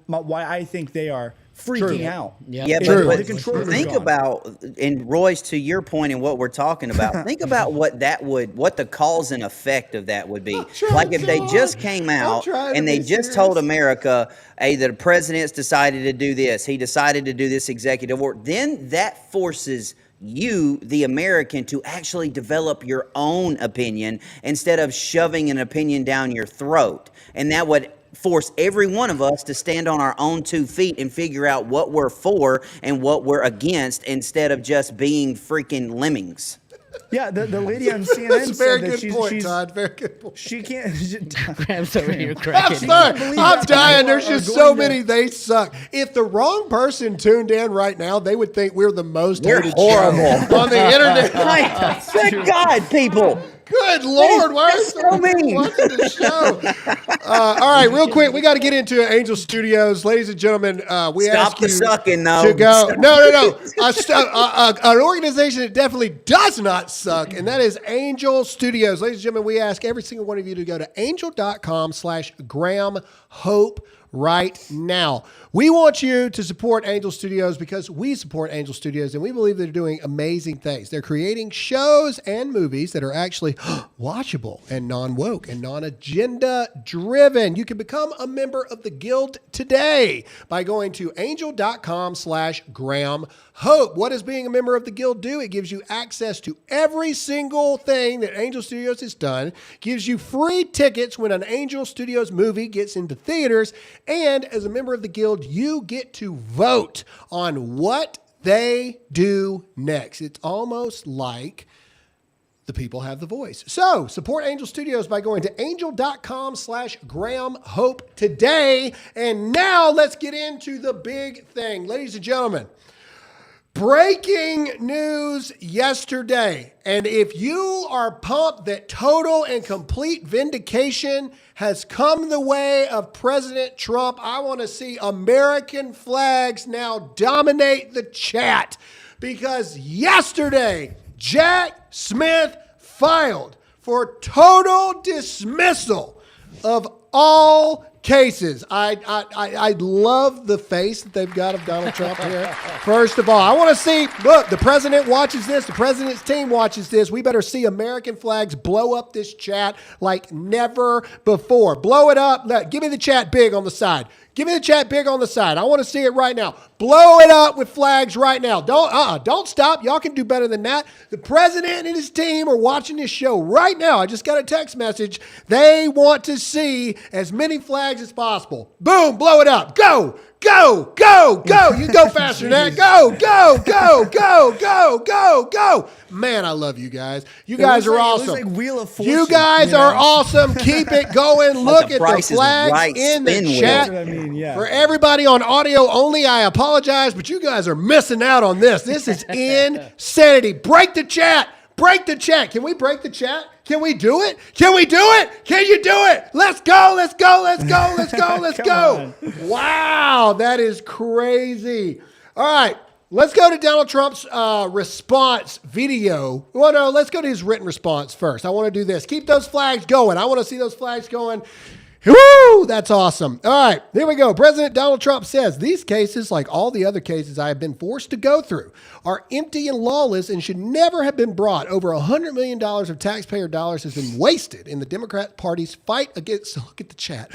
why I think they are freaking out. Yeah, but think about, and Royce, to your point and what we're talking about, think about what the cause and effect of that would be. Like if they just came out and they just told America, hey, the president's decided to do this, he decided to do this executive order, then that forces you, the American, to actually develop your own opinion instead of shoving an opinion down your throat. And that would force every one of us to stand on our own 2 feet and figure out what we're for and what we're against instead of just being freaking lemmings. Yeah, the lady on CNN That's a very said that good point, Todd. Very good point. She can't. Graham's over here cracking. I'm dying. There's just so many. They suck. If the wrong person tuned in right now, they would think we're the most hated horrible show on the internet. Thank God, people. Good Lord, why are so many watching the show? All right, real quick, we got to get into Angel Studios, ladies and gentlemen. We Stop ask the you sucking, though. to go. No. An organization that definitely does not suck, and that is Angel Studios, ladies and gentlemen. We ask every single one of you to go to angel.com/Graham Hope right now. We want you to support Angel Studios because we support Angel Studios and we believe they're doing amazing things. They're creating shows and movies that are actually watchable and non-woke and non-agenda driven. You can become a member of the Guild today by going to angel.com/Graham Hope. What does being a member of the Guild do? It gives you access to every single thing that Angel Studios has done, gives you free tickets when an Angel Studios movie gets into theaters, and as a member of the Guild, you get to vote on what they do next. It's almost like the people have the voice. So support Angel Studios by going to angel.com/Graham Hope today. And now let's get into the big thing. Ladies and gentlemen, breaking news yesterday. And if you are pumped that total and complete vindication has come the way of President Trump, I want to see American flags now dominate the chat. Because yesterday, Jack Smith filed for total dismissal of all cases. I love the face that they've got of Donald Trump here. First of all, I want to see, look, the president watches this. The president's team watches this. We better see American flags blow up this chat like never before. Blow it up. Give me the chat big on the side. Give me the chat big on the side. I want to see it right now. Blow it up with flags right now. Don't stop. Y'all can do better than that. The president and his team are watching this show right now. I just got a text message. They want to see as many flags as possible. Boom, blow it up. Go. Go, go, go. You go faster than that. Go, go, go, go, go, go, go. Man, I love you guys. You guys are awesome. It looks like Wheel of Fortune, you guys are awesome. Keep it going. Look at the flags in the chat. For everybody on audio only, I apologize, but you guys are missing out on this. This is insanity. Break the chat. Break the chat. Can we break the chat? Can we do it? Can we do it? Can you do it? Let's go. Let's go. Let's go. Let's go. Let's go. Wow. That is crazy. All right. Let's go to Donald Trump's response video. Well, no, let's go to his written response first. I want to do this. Keep those flags going. I want to see those flags going. Woo! That's awesome. All right, here we go. President Donald Trump says, these cases, like all the other cases I have been forced to go through, are empty and lawless and should never have been brought. Over $100 million of taxpayer dollars has been wasted in the Democrat Party's fight against, look at the chat,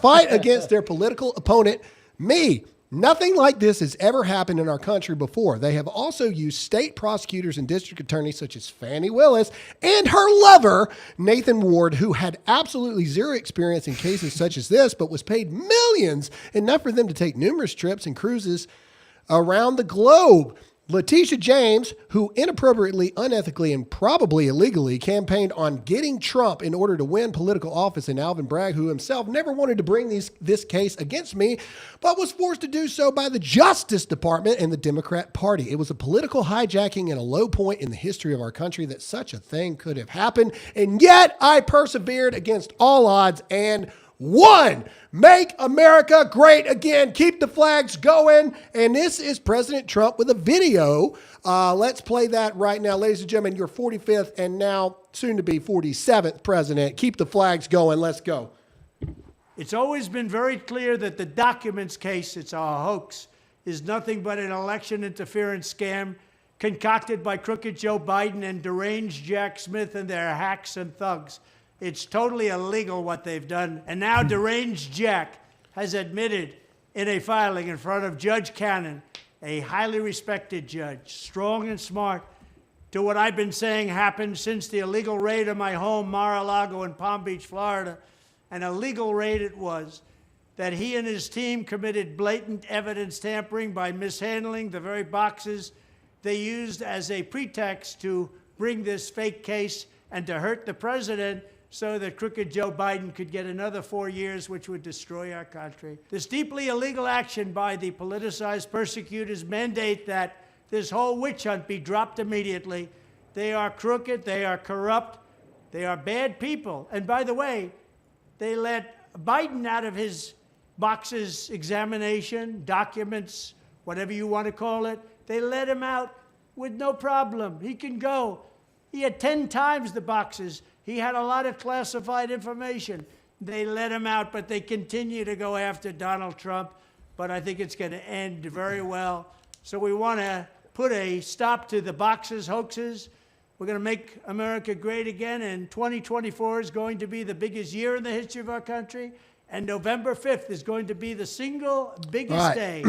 fight against their political opponent, me. Nothing like this has ever happened in our country before. They have also used state prosecutors and district attorneys such as Fani Willis and her lover, Nathan Ward, who had absolutely zero experience in cases such as this, but was paid millions, enough for them to take numerous trips and cruises around the globe. Letitia James, who inappropriately, unethically, and probably illegally campaigned on getting Trump in order to win political office, and Alvin Bragg, who himself never wanted to bring this case against me, but was forced to do so by the Justice Department and the Democrat Party. It was a political hijacking and a low point in the history of our country that such a thing could have happened, and yet I persevered against all odds and won. Make America great again. Keep the flags going. And this is President Trump with a video. Let's play that right now. Ladies and gentlemen, your 45th and now soon to be 47th president. Keep the flags going. Let's go. It's always been very clear that the documents case, it's a hoax. is nothing but an election interference scam concocted by crooked Joe Biden and deranged Jack Smith and their hacks and thugs. It's totally illegal what they've done. And now deranged Jack has admitted in a filing in front of Judge Cannon, a highly respected judge, strong and smart, to what I've been saying happened since the illegal raid of my home, Mar-a-Lago in Palm Beach, Florida. An illegal raid it was, that he and his team committed blatant evidence tampering by mishandling the very boxes they used as a pretext to bring this fake case and to hurt the president so that crooked Joe Biden could get another 4 years, which would destroy our country. This deeply illegal action by the politicized persecutors mandate that this whole witch hunt be dropped immediately. They are crooked, they are corrupt, they are bad people. And by the way, they let Biden out of his boxes examination, documents, whatever you want to call it. They let him out with no problem. He can go. He had 10 times the boxes. He had a lot of classified information. They let him out, but they continue to go after Donald Trump. But I think it's going to end very well. So we want to put a stop to the boxes, hoaxes. We're going to make America great again, and 2024 is going to be the biggest year in the history of our country. And November 5th is going to be the single biggest day.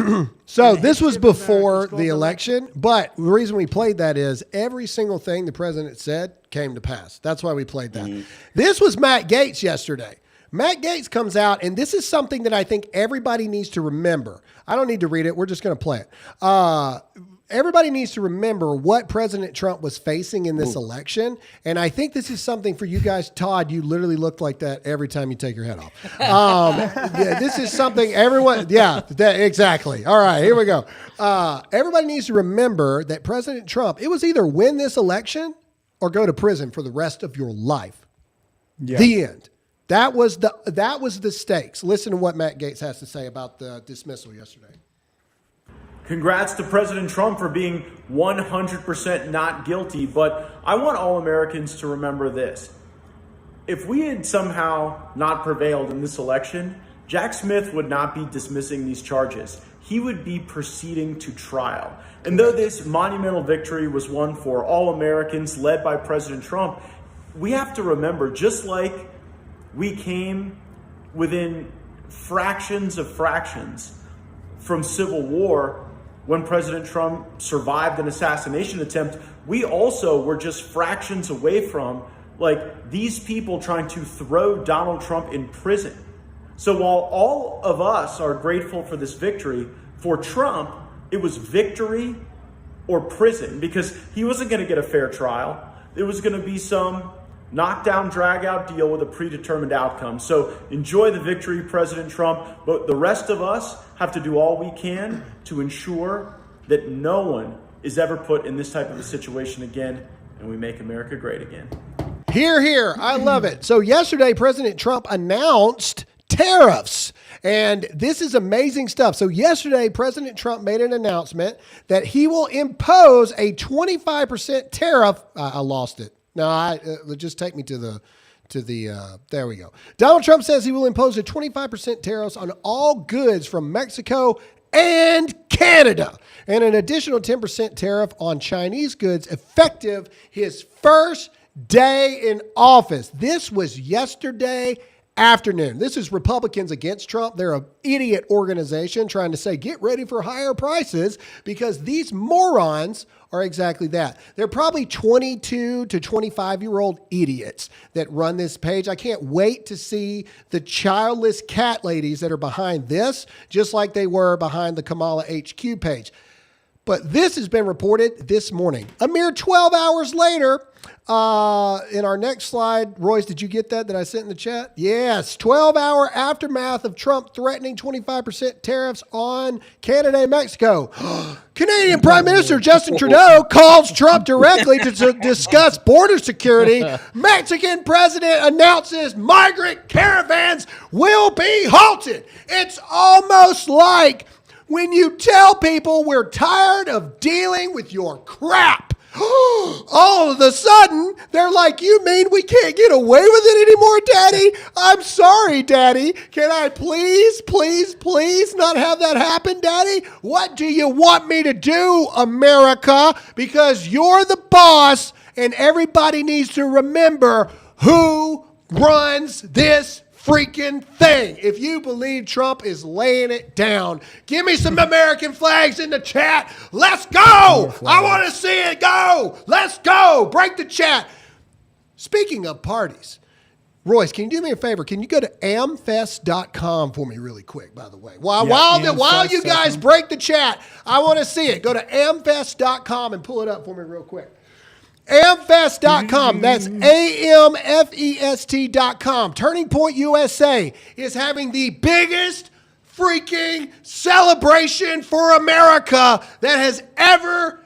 So this was before the election, but the reason we played that is every single thing the president said came to pass. That's why we played that. This was Matt Gaetz yesterday. Matt Gaetz comes out, and this is something that I think everybody needs to remember. I don't need to read it. We're just going to play it. Everybody needs to remember what President Trump was facing in this election. And I think this is something for you guys. Todd, you literally look like that every time you take your head off. This is something everyone, exactly. All right, here we go. Everybody needs to remember that President Trump, it was either win this election or go to prison for the rest of your life. Yeah. The end. That was the stakes. Listen to what Matt Gaetz has to say about the dismissal yesterday. Congrats to President Trump for being 100% not guilty, but I want all Americans to remember this. If we had somehow not prevailed in this election, Jack Smith would not be dismissing these charges. He would be proceeding to trial. And though this monumental victory was won for all Americans led by President Trump, we have to remember, just like we came within fractions of fractions from civil war, when President Trump survived an assassination attempt, we also were just fractions away from these people trying to throw Donald Trump in prison. So while all of us are grateful for this victory, for Trump, it was victory or prison, because he wasn't going to get a fair trial. It was going to be some knockdown, drag-out deal with a predetermined outcome. So enjoy the victory, President Trump, but the rest of us have to do all we can to ensure that no one is ever put in this type of a situation again, and we make America great again. Hear, hear. I love it. So yesterday, President Trump announced tariffs. And this is amazing stuff. So yesterday, President Trump made an announcement that he will impose a 25% tariff. I lost it. No, just take me to the, there we go. Donald Trump says he will impose a 25% tariffs on all goods from Mexico and Canada, and an additional 10% tariff on Chinese goods effective his first day in office. This was yesterday afternoon. This is Republicans against Trump. They're an idiot organization trying to say, get ready for higher prices, because these morons are exactly that. They're probably 22 to 25-year-old idiots that run this page. I can't wait to see the childless cat ladies that are behind this, just like they were behind the Kamala HQ page. But this has been reported this morning. A mere 12 hours later, in our next slide, Royce, did you get that I sent in the chat? Yes, 12-hour aftermath of Trump threatening 25% tariffs on Canada and Mexico. Canadian Prime Minister Justin Trudeau calls Trump directly to discuss border security. Mexican president announces migrant caravans will be halted. It's almost like when you tell people we're tired of dealing with your crap. All of a sudden, they're like, you mean we can't get away with it anymore, Daddy? I'm sorry, Daddy. Can I please, please, please not have that happen, Daddy? What do you want me to do, America? Because you're the boss, and everybody needs to remember who runs this freaking thing. If you believe Trump is laying it down, give me some American flags in the chat. Let's go. I want to see it go. Let's go. Break the chat. Speaking of parties, Royce, can you do me a favor? Can you go to AmFest.com for me really quick, by the way? While you guys break the chat, I want to see it. Go to AmFest.com and pull it up for me real quick. AmFest.com. That's AMFEST.com. Turning Point USA is having the biggest freaking celebration for America that has ever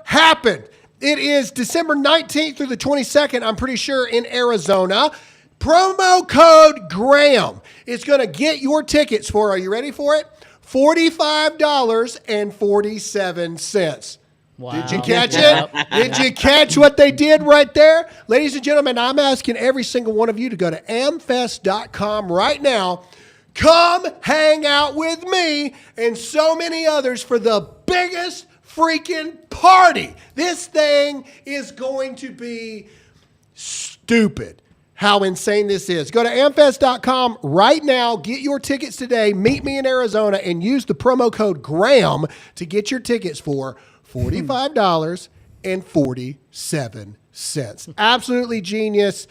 happened. It is December 19th through the 22nd, I'm pretty sure, in Arizona. Promo code Graham. It's going to get your tickets for, are you ready for it? $45.47. Wow. Did you catch it? Did you catch what they did right there? Ladies and gentlemen, I'm asking every single one of you to go to amfest.com right now. Come hang out with me and so many others for the biggest freaking party. This thing is going to be stupid. How insane this is. Go to amfest.com right now. Get your tickets today. Meet me in Arizona and use the promo code Graham to get your tickets for $45.47. Absolutely genius.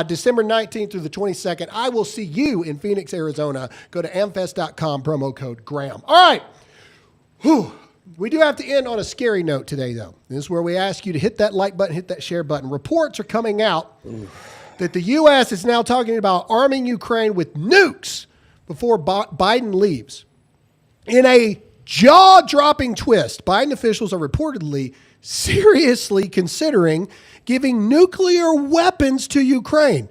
December 19th through the 22nd. I will see you in Phoenix, Arizona. Go to amfest.com, promo code Graham. All right. Whew. We do have to end on a scary note today, though. This is where we ask you to hit that like button, hit that share button. Reports are coming out that the U.S. is now talking about arming Ukraine with nukes before Biden leaves. In a jaw-dropping twist, Biden officials are reportedly seriously considering giving nuclear weapons to Ukraine.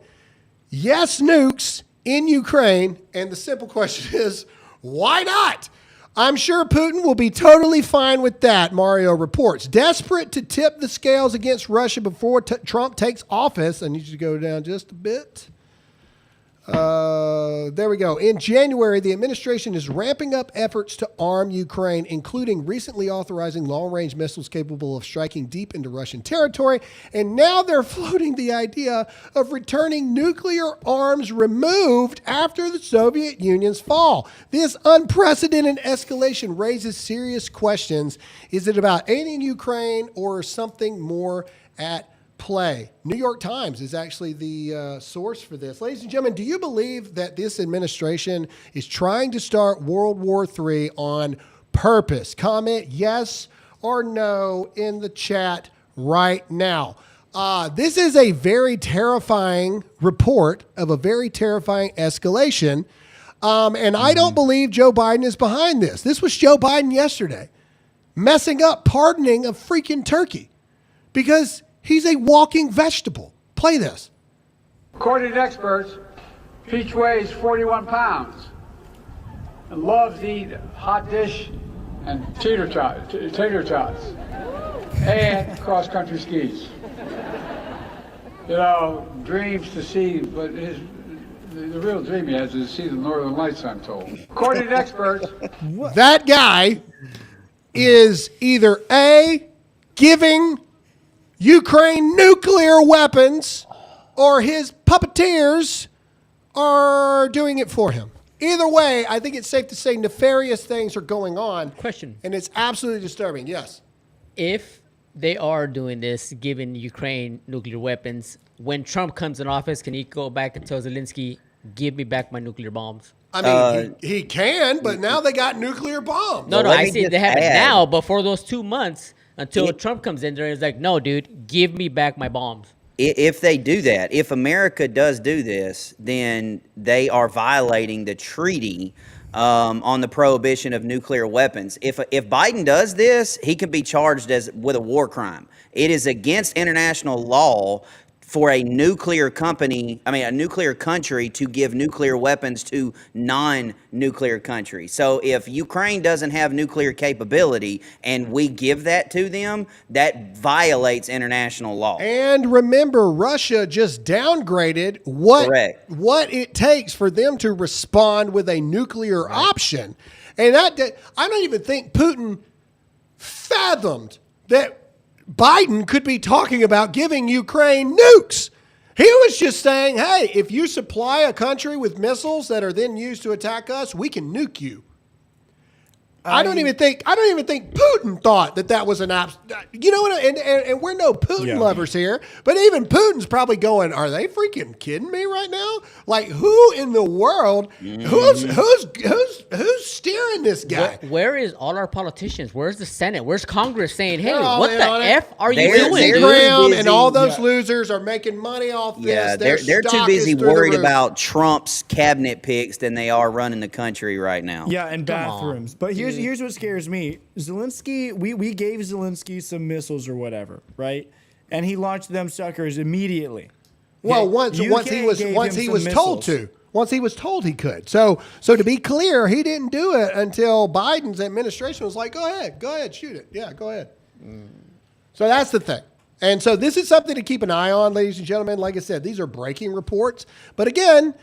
Yes, nukes in Ukraine. And the simple question is, why not? I'm sure Putin will be totally fine with that, Mario reports. Desperate to tip the scales against Russia before Trump takes office. I need you to go down just a bit. There we go. In January, the administration is ramping up efforts to arm Ukraine, including recently authorizing long-range missiles capable of striking deep into Russian territory. And now they're floating the idea of returning nuclear arms removed after the Soviet Union's fall. This unprecedented escalation raises serious questions. Is it about aiding Ukraine or something more at play? New York Times is actually the source for this. Ladies and gentlemen, do you believe that this administration is trying to start World War III on purpose? Comment yes or no in the chat right now. This is a very terrifying report of a very terrifying escalation. And I don't believe Joe Biden is behind this. This was Joe Biden yesterday messing up, pardoning a freaking turkey because he's a walking vegetable. Play this. According to experts, Peach weighs 41 pounds and loves to eat hot dish and tater tots and cross-country skis. You know, dreams to see, but the real dream he has is to see the Northern Lights, I'm told. According to experts, that guy is either A, giving Ukraine nuclear weapons, or his puppeteers are doing it for him. Either way, I think it's safe to say nefarious things are going on. Question. And it's absolutely disturbing. Yes. If they are doing this, giving Ukraine nuclear weapons, when Trump comes in office, can he go back and tell Zelensky, give me back my nuclear bombs? I mean, he can, but now they got nuclear bombs. No, I see they have it now, but for those 2 months, until Trump comes in there, it's like, no, dude, give me back my bombs. If they do that, if America does do this, then they are violating the treaty on the prohibition of nuclear weapons. If Biden does this, he can be charged with a war crime. It is against international law for a nuclear a nuclear country to give nuclear weapons to non-nuclear countries. So if Ukraine doesn't have nuclear capability and we give that to them, that violates international law. And remember, Russia just downgraded what it takes for them to respond with a nuclear option. And I don't even think Putin fathomed that Biden could be talking about giving Ukraine nukes. He was just saying, hey, if you supply a country with missiles that are then used to attack us, we can nuke you. I don't even think Putin thought that was an you know what? And we're no Putin lovers here, but even Putin's probably going, "Are they freaking kidding me right now? Like, who in the world? Who's steering this guy? Where is all our politicians? Where's the Senate? Where's Congress saying, "Hey, They're what the f are you doing?" Lindsey Graham and all those losers are making money off this. Yeah, they're too busy worried about Trump's cabinet picks than they are running the country right now. Yeah, and bathrooms. But here's what scares me. Zelensky, we gave Zelensky some missiles or whatever, right? And he launched them suckers immediately. Well, once he was told to. Once he was told he could. So to be clear, he didn't do it until Biden's administration was like, go ahead, shoot it. Yeah, go ahead. So that's the thing. And so this is something to keep an eye on, ladies and gentlemen. Like I said, these are breaking reports. But again,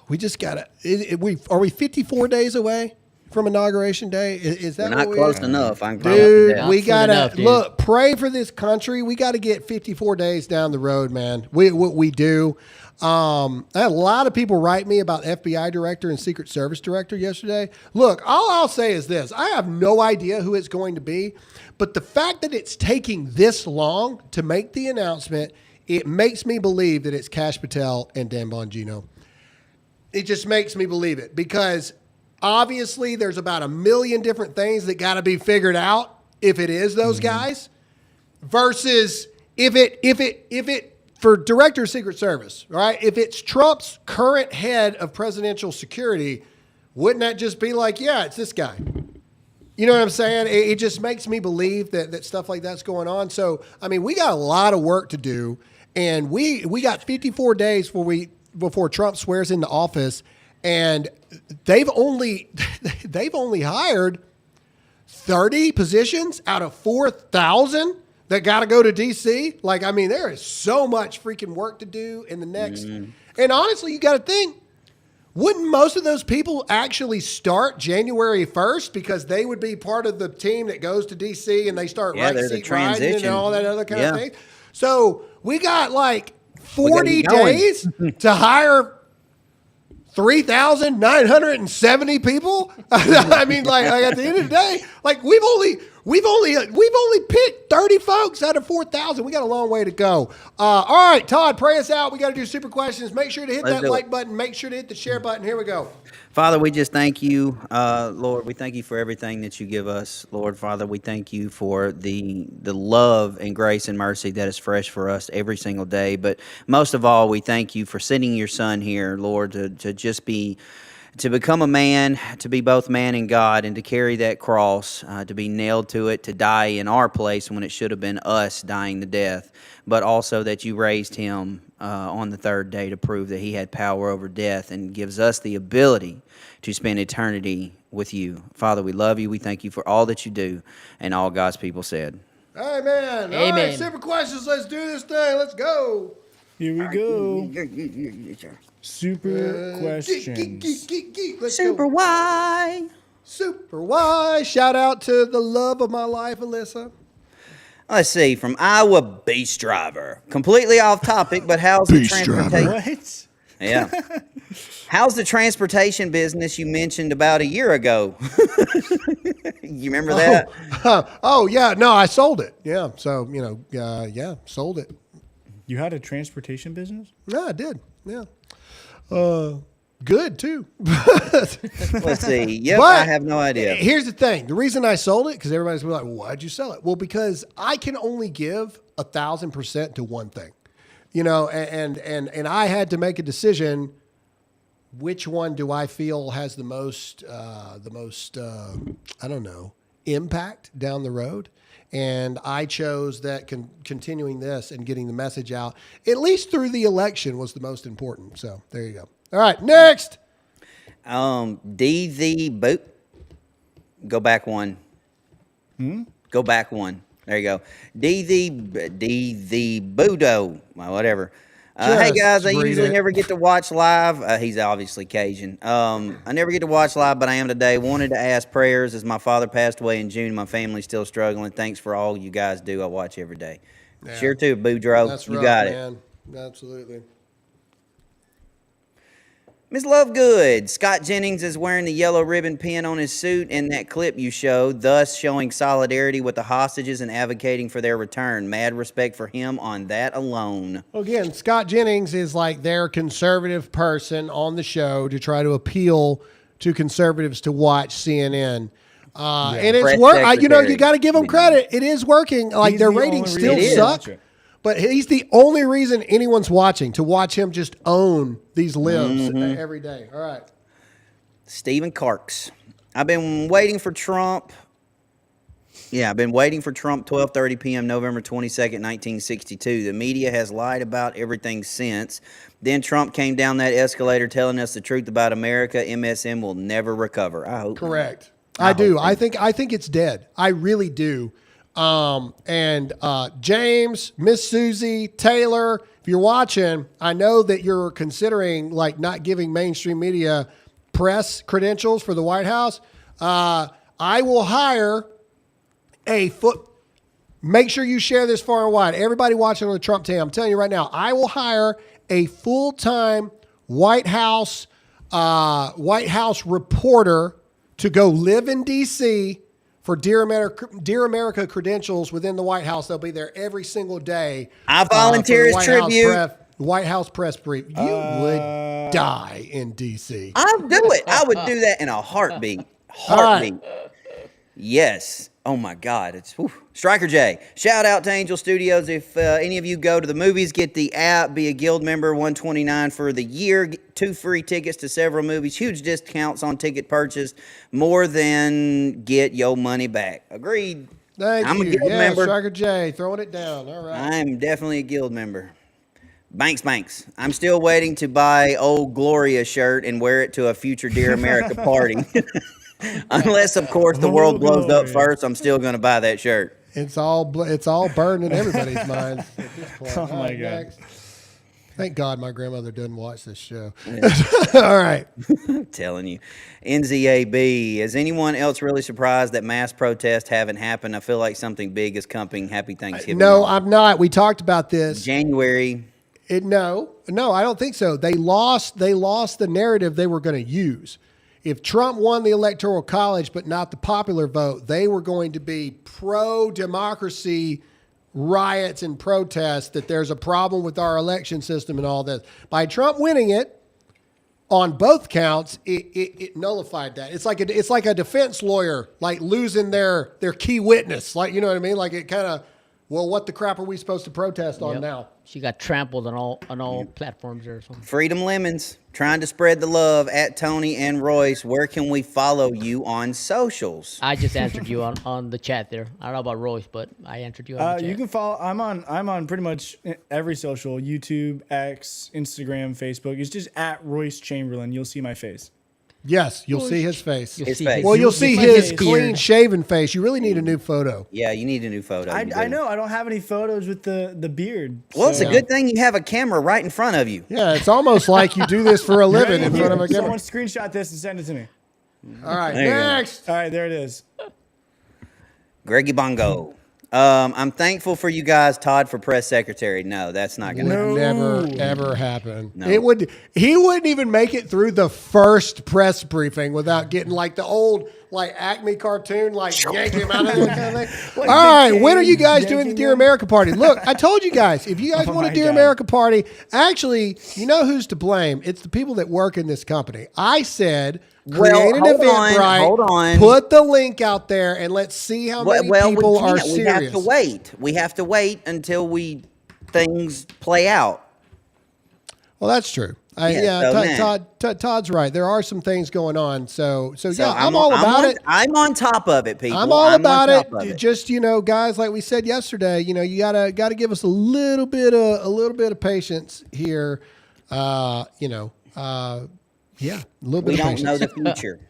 we just got to, are we 54 days away from Inauguration Day? Is that We're not close enough? Dude, we got to, look, pray for this country. We got to get 54 days down the road, man. We do. I had a lot of people write me about FBI director and Secret Service director yesterday. Look, all I'll say is this. I have no idea who it's going to be, but the fact that it's taking this long to make the announcement, it makes me believe that it's Kash Patel and Dan Bongino. It just makes me believe it because obviously there's about 1 million different things that got to be figured out if it is those guys versus if it for Director of Secret Service, right? If it's Trump's current head of presidential security, wouldn't that just be like, yeah, it's this guy? You know what I'm saying? It just makes me believe that stuff like that's going on. So, I mean, we got a lot of work to do, and we got 54 days before Trump swears into office, and they've only hired 30 positions out of 4,000 that got to go to D.C. Like, I mean, there is so much freaking work to do in the next. And honestly, you got to think, wouldn't most of those people actually start January 1st because they would be part of the team that goes to D.C. and they start seat riding and all that other kind of thing? So we got like 40 days to hire 3,970 people. I mean, like at the end of the day, like we've only picked 30 folks out of 4,000. We got a long way to go. All right, Todd, pray us out. We got to do super questions. Make sure to hit that like button. Make sure to hit the share button. Here we go. Father, we just thank you, Lord. We thank you for everything that you give us, Lord. Father, we thank you for the love and grace and mercy that is fresh for us every single day. But most of all, we thank you for sending your son here, Lord, to become a man, to be both man and God, and to carry that cross, to be nailed to it, to die in our place when it should have been us dying the death, but also that you raised him on the third day to prove that he had power over death and gives us the ability to spend eternity with you. Father, we love you. We thank you for all that you do, and all God's people said. Amen. All right, super questions. Let's do this thing. Let's go. Here we go. Super questions. Super why? Super why? Shout out to the love of my life, Alyssa. Let's see, from Iowa Beast Driver. Completely off topic, but how's the transportation? What? Yeah. How's the transportation business you mentioned about a year ago? You remember that? Oh, yeah. No, I sold it. Yeah. So, sold it. You had a transportation business? Yeah, I did. Yeah. Good too. Let's see. Yep, I have no idea. Here's the thing. The reason I sold it, because everybody's gonna be like, why'd you sell it? Well, because I can only give 1,000% to one thing. You know, and I had to make a decision. Which one do I feel has the most I don't know, impact down the road? And I chose that continuing this and getting the message out, at least through the election, was the most important. So there you go. All right, next. DZ Boot. Go back one. Go back one. There you go. DZ Budo. Well, whatever. Hey guys, I usually never get to watch live. He's obviously Cajun. I never get to watch live, but I am today. Wanted to ask prayers as my father passed away in June. My family's still struggling. Thanks for all you guys do. I watch every day. Yeah. Sure too, Boudreaux. That's you right, got man. it. Absolutely. Ms. Lovegood, Scott Jennings is wearing the yellow ribbon pin on his suit in that clip you showed, thus showing solidarity with the hostages and advocating for their return. Mad respect for him on that alone. Well, again, Scott Jennings is like their conservative person on the show to try to appeal to conservatives to watch CNN. And it's working. You got to give them credit. It is working. Like their ratings still suck. But he's the only reason anyone's watching, to watch him just own these libs every day. All right. Stephen Karks. I've been waiting for Trump. Yeah, I've been waiting for Trump 12:30 p.m. November 22nd, 1962. The media has lied about everything since. Then Trump came down that escalator telling us the truth about America. MSM will never recover. I hope. Correct. I do. I think it's dead. I really do. James, Miss Susie, Taylor, if you're watching, I know that you're considering like not giving mainstream media press credentials for the White House. I will hire make sure you share this far and wide. Everybody watching on the Trump team, I'm telling you right now, I will hire a full-time White House reporter to go live in D.C. for Dear America credentials within the White House. They'll be there every single day. I volunteer as tribute. White House press brief. You would die in D.C. I'll do it. I would do that in a heartbeat. Heartbeat. Yes. Oh my God. It's Striker J. Shout out to Angel Studios. If any of you go to the movies, get the app, be a guild member, $129 for the year, 2 free tickets to several movies, huge discounts on ticket purchase, more than get your money back. Agreed. I'm a guild member. Striker J, throwing it down. All right. I'm definitely a guild member. Banks. I'm still waiting to buy old Gloria shirt and wear it to a future Dear America party. Unless, of course, the world blows up first, I'm still going to buy that shirt. It's all burned in everybody's minds at this point. Oh, my God. Next. Thank God my grandmother doesn't watch this show. Yeah. All right. I'm telling you. NZAB. Is anyone else really surprised that mass protests haven't happened? I feel like something big is coming. Happy Thanksgiving. No, I'm not. We talked about this. January. No, I don't think so. They lost the narrative they were going to use. If Trump won the Electoral College but not the popular vote, they were going to be pro-democracy riots and protests, that there's a problem with our election system and all this. By Trump winning it on both counts, it nullified that. It's like a defense lawyer like losing their key witness. Like, you know what I mean? Like it kind of, well, what the crap are we supposed to protest on now? She got trampled on all platforms there or something. Freedom Lemons, trying to spread the love at Tony and Royce. Where can we follow you on socials? I just answered you on the chat there. I don't know about Royce, but I answered you on the chat. You can follow. I'm on pretty much every social: YouTube, X, Instagram, Facebook. It's just at Royce Chamberlain. You'll see my face. Yes, you'll see his face. Well, you'll see his clean-shaven face. You really need a new photo. Yeah, you need a new photo. I know. I don't have any photos with the beard. Well, it's a good thing you have a camera right in front of you. Yeah, it's almost like you do this for a living in front of a camera. Someone screenshot this and send it to me. All right, next. All right, there it is. Greggy Bongo. I'm thankful for you guys, Todd, for press secretary. No, that's not going to never ever happen. No. He wouldn't even make it through the first press briefing without getting like the old like Acme cartoon, like yank him out of there kind of thing. All right, when are you guys doing the Dear America party? Look, I told you guys, if you guys want a Dear America party, actually, you know who's to blame? It's the people that work in this company. I said, create an Eventbrite, put the link out there, and let's see how many people are serious. We have to wait. We have to wait until things play out. Well, that's true. Todd's right. There are some things going on. So yeah, I'm all about it. I'm on top of it, people. I'm all about it. Just, guys, like we said yesterday, you gotta give us a little bit of patience here. A little bit of patience. We don't know the future.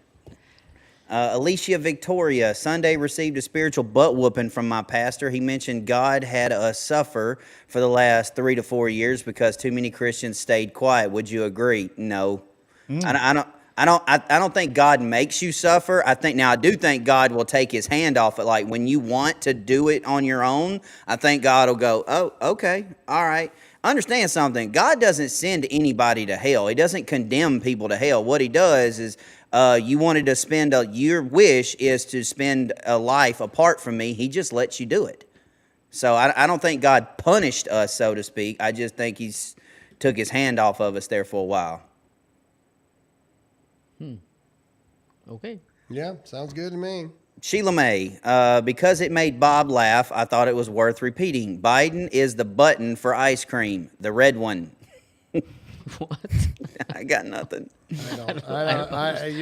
Alicia Victoria, Sunday received a spiritual butt whooping from my pastor. He mentioned God had us suffer for the last 3 to 4 years because too many Christians stayed quiet. Would you agree? No. I don't think God makes you suffer. I do think God will take his hand off it. Like when you want to do it on your own, I think God will go, oh, okay, all right. Understand something. God doesn't send anybody to hell. He doesn't condemn people to hell. What he does is, you wanted to your wish is to spend a life apart from me. He just lets you do it. So I don't think God punished us, so to speak. I just think he's took his hand off of us there for a while. Okay. Yeah, sounds good to me. Sheila May, because it made Bob laugh, I thought it was worth repeating. Biden is the button for ice cream, the red one. What? I got nothing. I don't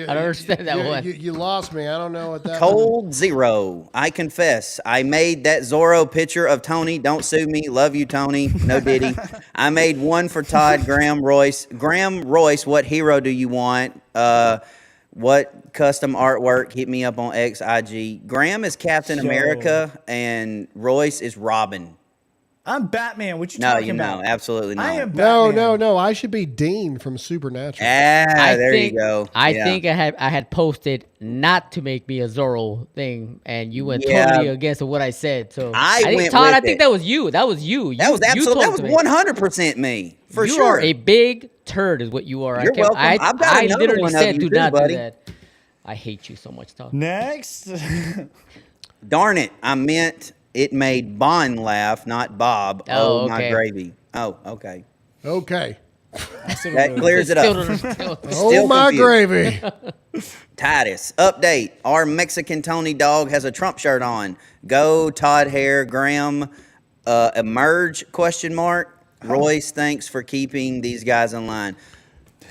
understand that one. You lost me. I don't know what that Cold Zero. I confess, I made that Zorro picture of Tony. Don't sue me. Love you, Tony. No diddy. I made one for Todd Graham Royce. Graham Royce, what hero do you want? What custom artwork? Hit me up on XIG. Graham is Captain America and Royce is Robin. I'm Batman. What you talking about? No, absolutely not. I am Batman. No. I should be Dean from Supernatural. You go. I think I had posted not to make me a Zorro thing, and you went totally against what I said. So I think that was you. That was you. That was absolutely. That was 100% me. For sure. You are a big turd, is what you are. You're welcome. I literally said, "Do not do that." I hate you so much, Tom. Next. Darn it! I meant. It made Bond laugh, not Bob. Oh, my gravy. Oh, okay. Okay. That clears it up. Oh, my gravy. Titus, update. Our Mexican Tony dog has a Trump shirt on. Go, Todd Hare, Graham, emerge, ? Royce, thanks for keeping these guys in line.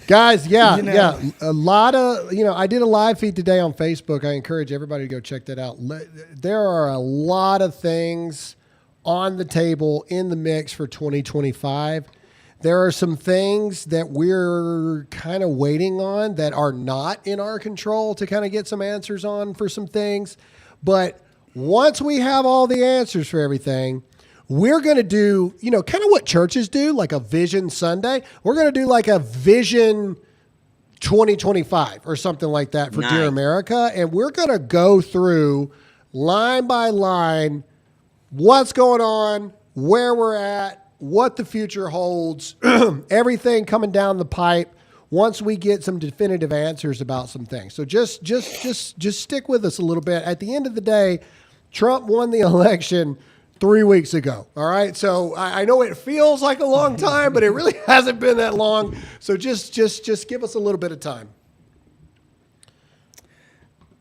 Guys, yeah. A lot of, I did a live feed today on Facebook. I encourage everybody to go check that out. There are a lot of things on the table in the mix for 2025. There are some things that we're kind of waiting on that are not in our control to kind of get some answers on for some things. But once we have all the answers for everything, we're going to do, kind of what churches do, like a Vision Sunday. We're going to do like a Vision 2025 or something like that for Dear America. And we're going to go through line by line what's going on, where we're at, what the future holds, everything coming down the pipe once we get some definitive answers about some things. So just stick with us a little bit. At the end of the day, Trump won the election 3 weeks ago. All right. So I know it feels like a long time, but it really hasn't been that long. So just give us a little bit of time.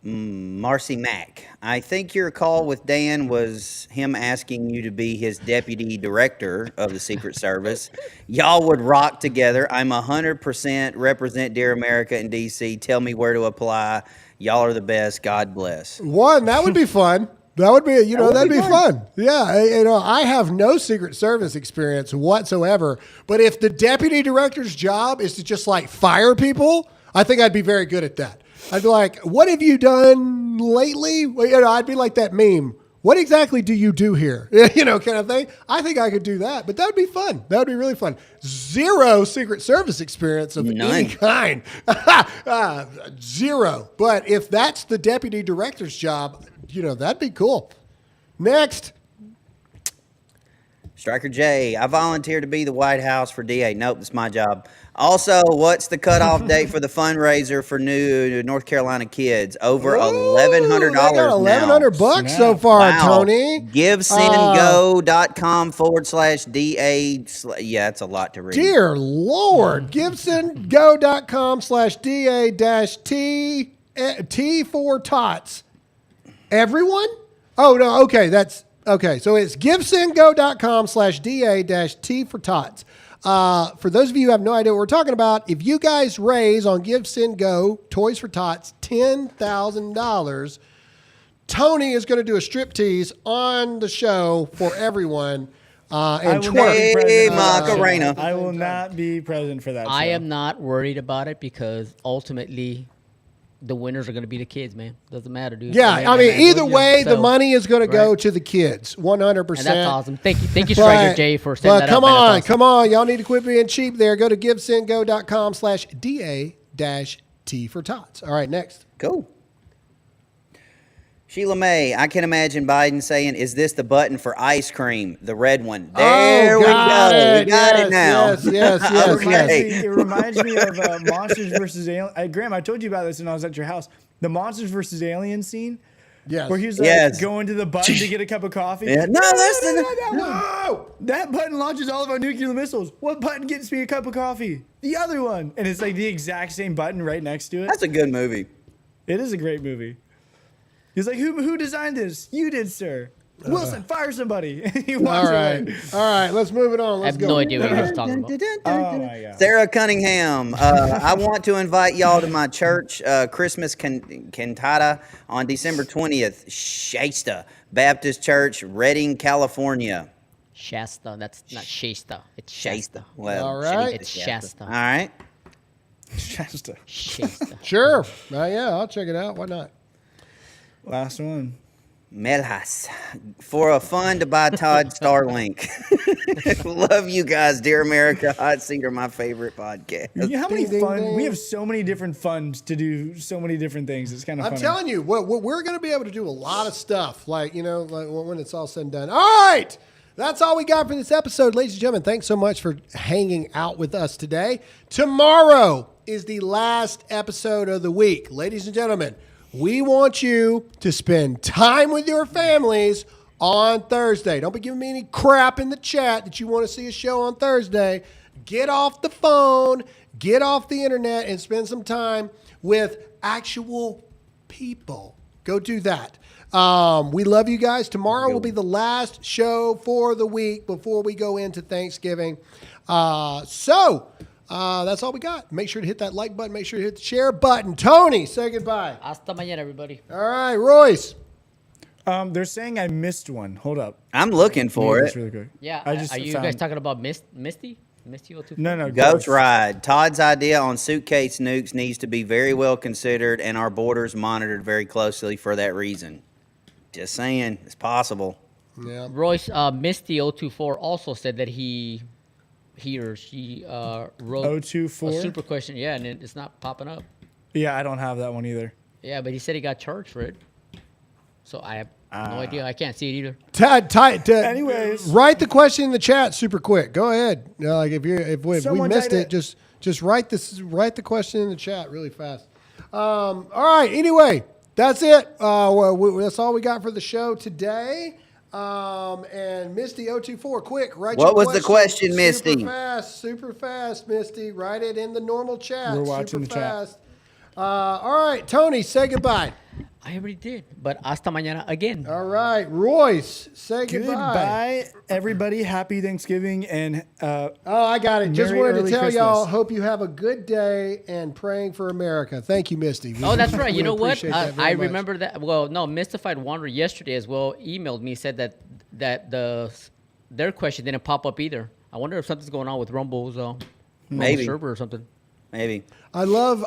Marcy Mack, I think your call with Dan was him asking you to be his deputy director of the Secret Service. Y'all would rock together. I'm 100% represent Dear America in D.C. Tell me where to apply. Y'all are the best. God bless. That would be fun. That would be, that'd be fun. Yeah. I have no Secret Service experience whatsoever, but if the deputy director's job is to just like fire people, I think I'd be very good at that. I'd be like, what have you done lately? I'd be like that meme. What exactly do you do here? Kind of thing. I think I could do that, but that would be fun. That would be really fun. Zero Secret Service experience of any kind. Zero. But if that's the deputy director's job, that'd be cool. Next. Striker J, I volunteered to be the White House for DA. Nope, that's my job. Also, what's the cutoff date for the fundafundraiser for new North Carolina kids? Over $1,100 now. $1,100 so far, Tony. GiveSendGo.com/DA. Yeah, that's a lot to read. Dear Lord. GiveSendGo.com/DA-T for tots. Everyone? Oh, no. Okay. So it's GiveSendGo.com/DA-T for tots. For those of you who have no idea what we're talking about, if you guys raise on Give, Send, Go, Toys for Tots, $10,000, Tony is going to do a striptease on the show for everyone. And Hey, Macarena. I will not be present for that show. I am not worried about it because ultimately the winners are going to be the kids, man. Doesn't matter, dude. Yeah, I mean, either way, the So, money is going to go right. to the kids, 100%. And that's awesome. Thank you, Striker Jay, for setting But that come up. man. on, That's awesome. come on. Y'all need to quit being cheap there. Go to givesendgo.com/DA-T for tots. All right, next. Cool. Sheila May, I can imagine Biden saying, "Is this the button for ice cream? The red one." There we go. We got it now. It reminds me of Monsters vs. Alien. Graham, I told you about this when I was at your house. The Monsters vs. Alien scene. Yes. Where he's like going to the button to get a cup of coffee. Yeah. No, that button launches all of our nuclear missiles. What button gets me a cup of coffee? The other one. And it's like the exact same button right next to it. That's a good movie. It is a great movie. He's like, who designed this? You did, sir. Wilson, fire somebody. He walks away. All right, let's move it on. Let's I have no idea what you're talking about. Oh, my God. Sarah Cunningham, I want to invite y'all to my church Christmas cantata on December 20th. Shasta Baptist Church, Redding, California. Shasta. That's not Shasta. It's Shasta. Well, all right. It's Shasta. All right. Shasta. Sure. Yeah, I'll check it out. Why not? Last one. Melhas, for a fund to buy Todd Starlink. Love you guys, dear America. Hot Seat are my favorite podcast. You know how many Ding, ding, fun? ding. We have so many different funds to do so many different things. It's kind of I'm funny. telling you, we're going to be able to do a lot of stuff, like when it's all said and done. All right. That's all we got for this episode, ladies and gentlemen. Thanks so much for hanging out with us today. Tomorrow is the last episode of the week. Ladies and gentlemen, we want you to spend time with your families on Thursday. Don't be giving me any crap in the chat that you want to see a show on Thursday. Get off the phone, get off the internet, and spend some time with actual people. Go do that. We love you guys. Tomorrow will be the last show for the week before we go into Thanksgiving. That's all we got. Make sure to hit that like button. Make sure to hit the share button. Tony, say goodbye. Hasta mañana, everybody. All right, Royce. They're saying I missed one. Hold up. I'm looking for it. Really quick. Yeah. I just are you found- guys talking about Misty? Misty 02? No. Ghost Ride. Todd's idea on suitcase nukes needs to be very well considered and our borders monitored very closely for that reason. Just saying, it's possible. Yeah. Royce, Misty 024 also said that he or she wrote 024? a super question. Yeah, and it's not popping up. Yeah, I don't have that one either. Yeah, but he said he got charged for it. So I have no idea. I can't see it either. Anyways, write the question in the chat super quick. Go ahead. Like if we Someone missed type it, just write the question in the chat really fast. All right. Anyway, that's it. That's all we got for the show today. And Misty 024, quick, write What your was the question, Misty? Super fast, Misty. Write it in the normal chat. We're watching super the chat. fast. All right, Tony, say goodbye. I already did, but hasta mañana again. All right, Royce, say Goodbye, everybody. Happy Thanksgiving and I got it. Just Merry wanted to early tell y'all, Christmas. hope you have a good day and praying for America. Thank you, Misty. Oh, that's right. You know what? appreciate that very I much. remember that. Well, no, Mystified Wanderer yesterday as well emailed me, said that their question didn't pop up either. I wonder if something's going on with Rumble's Maybe. server or something. Maybe. I love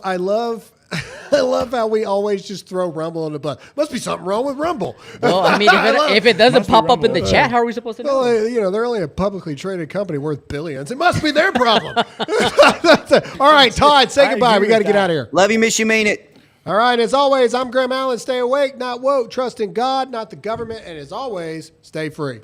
how we always just throw Rumble on the bus. Must be something wrong with Rumble. Well, I mean, if it doesn't pop up in the chat, how are we supposed to know? Well, they're only a publicly traded company worth billions. It must be their problem. All right, Todd, say goodbye. We got to get out of here. Love you, miss you, mean it. All right, as always, I'm Graham Allen. Stay awake, not woke. Trust in God, not the government. And as always, stay free.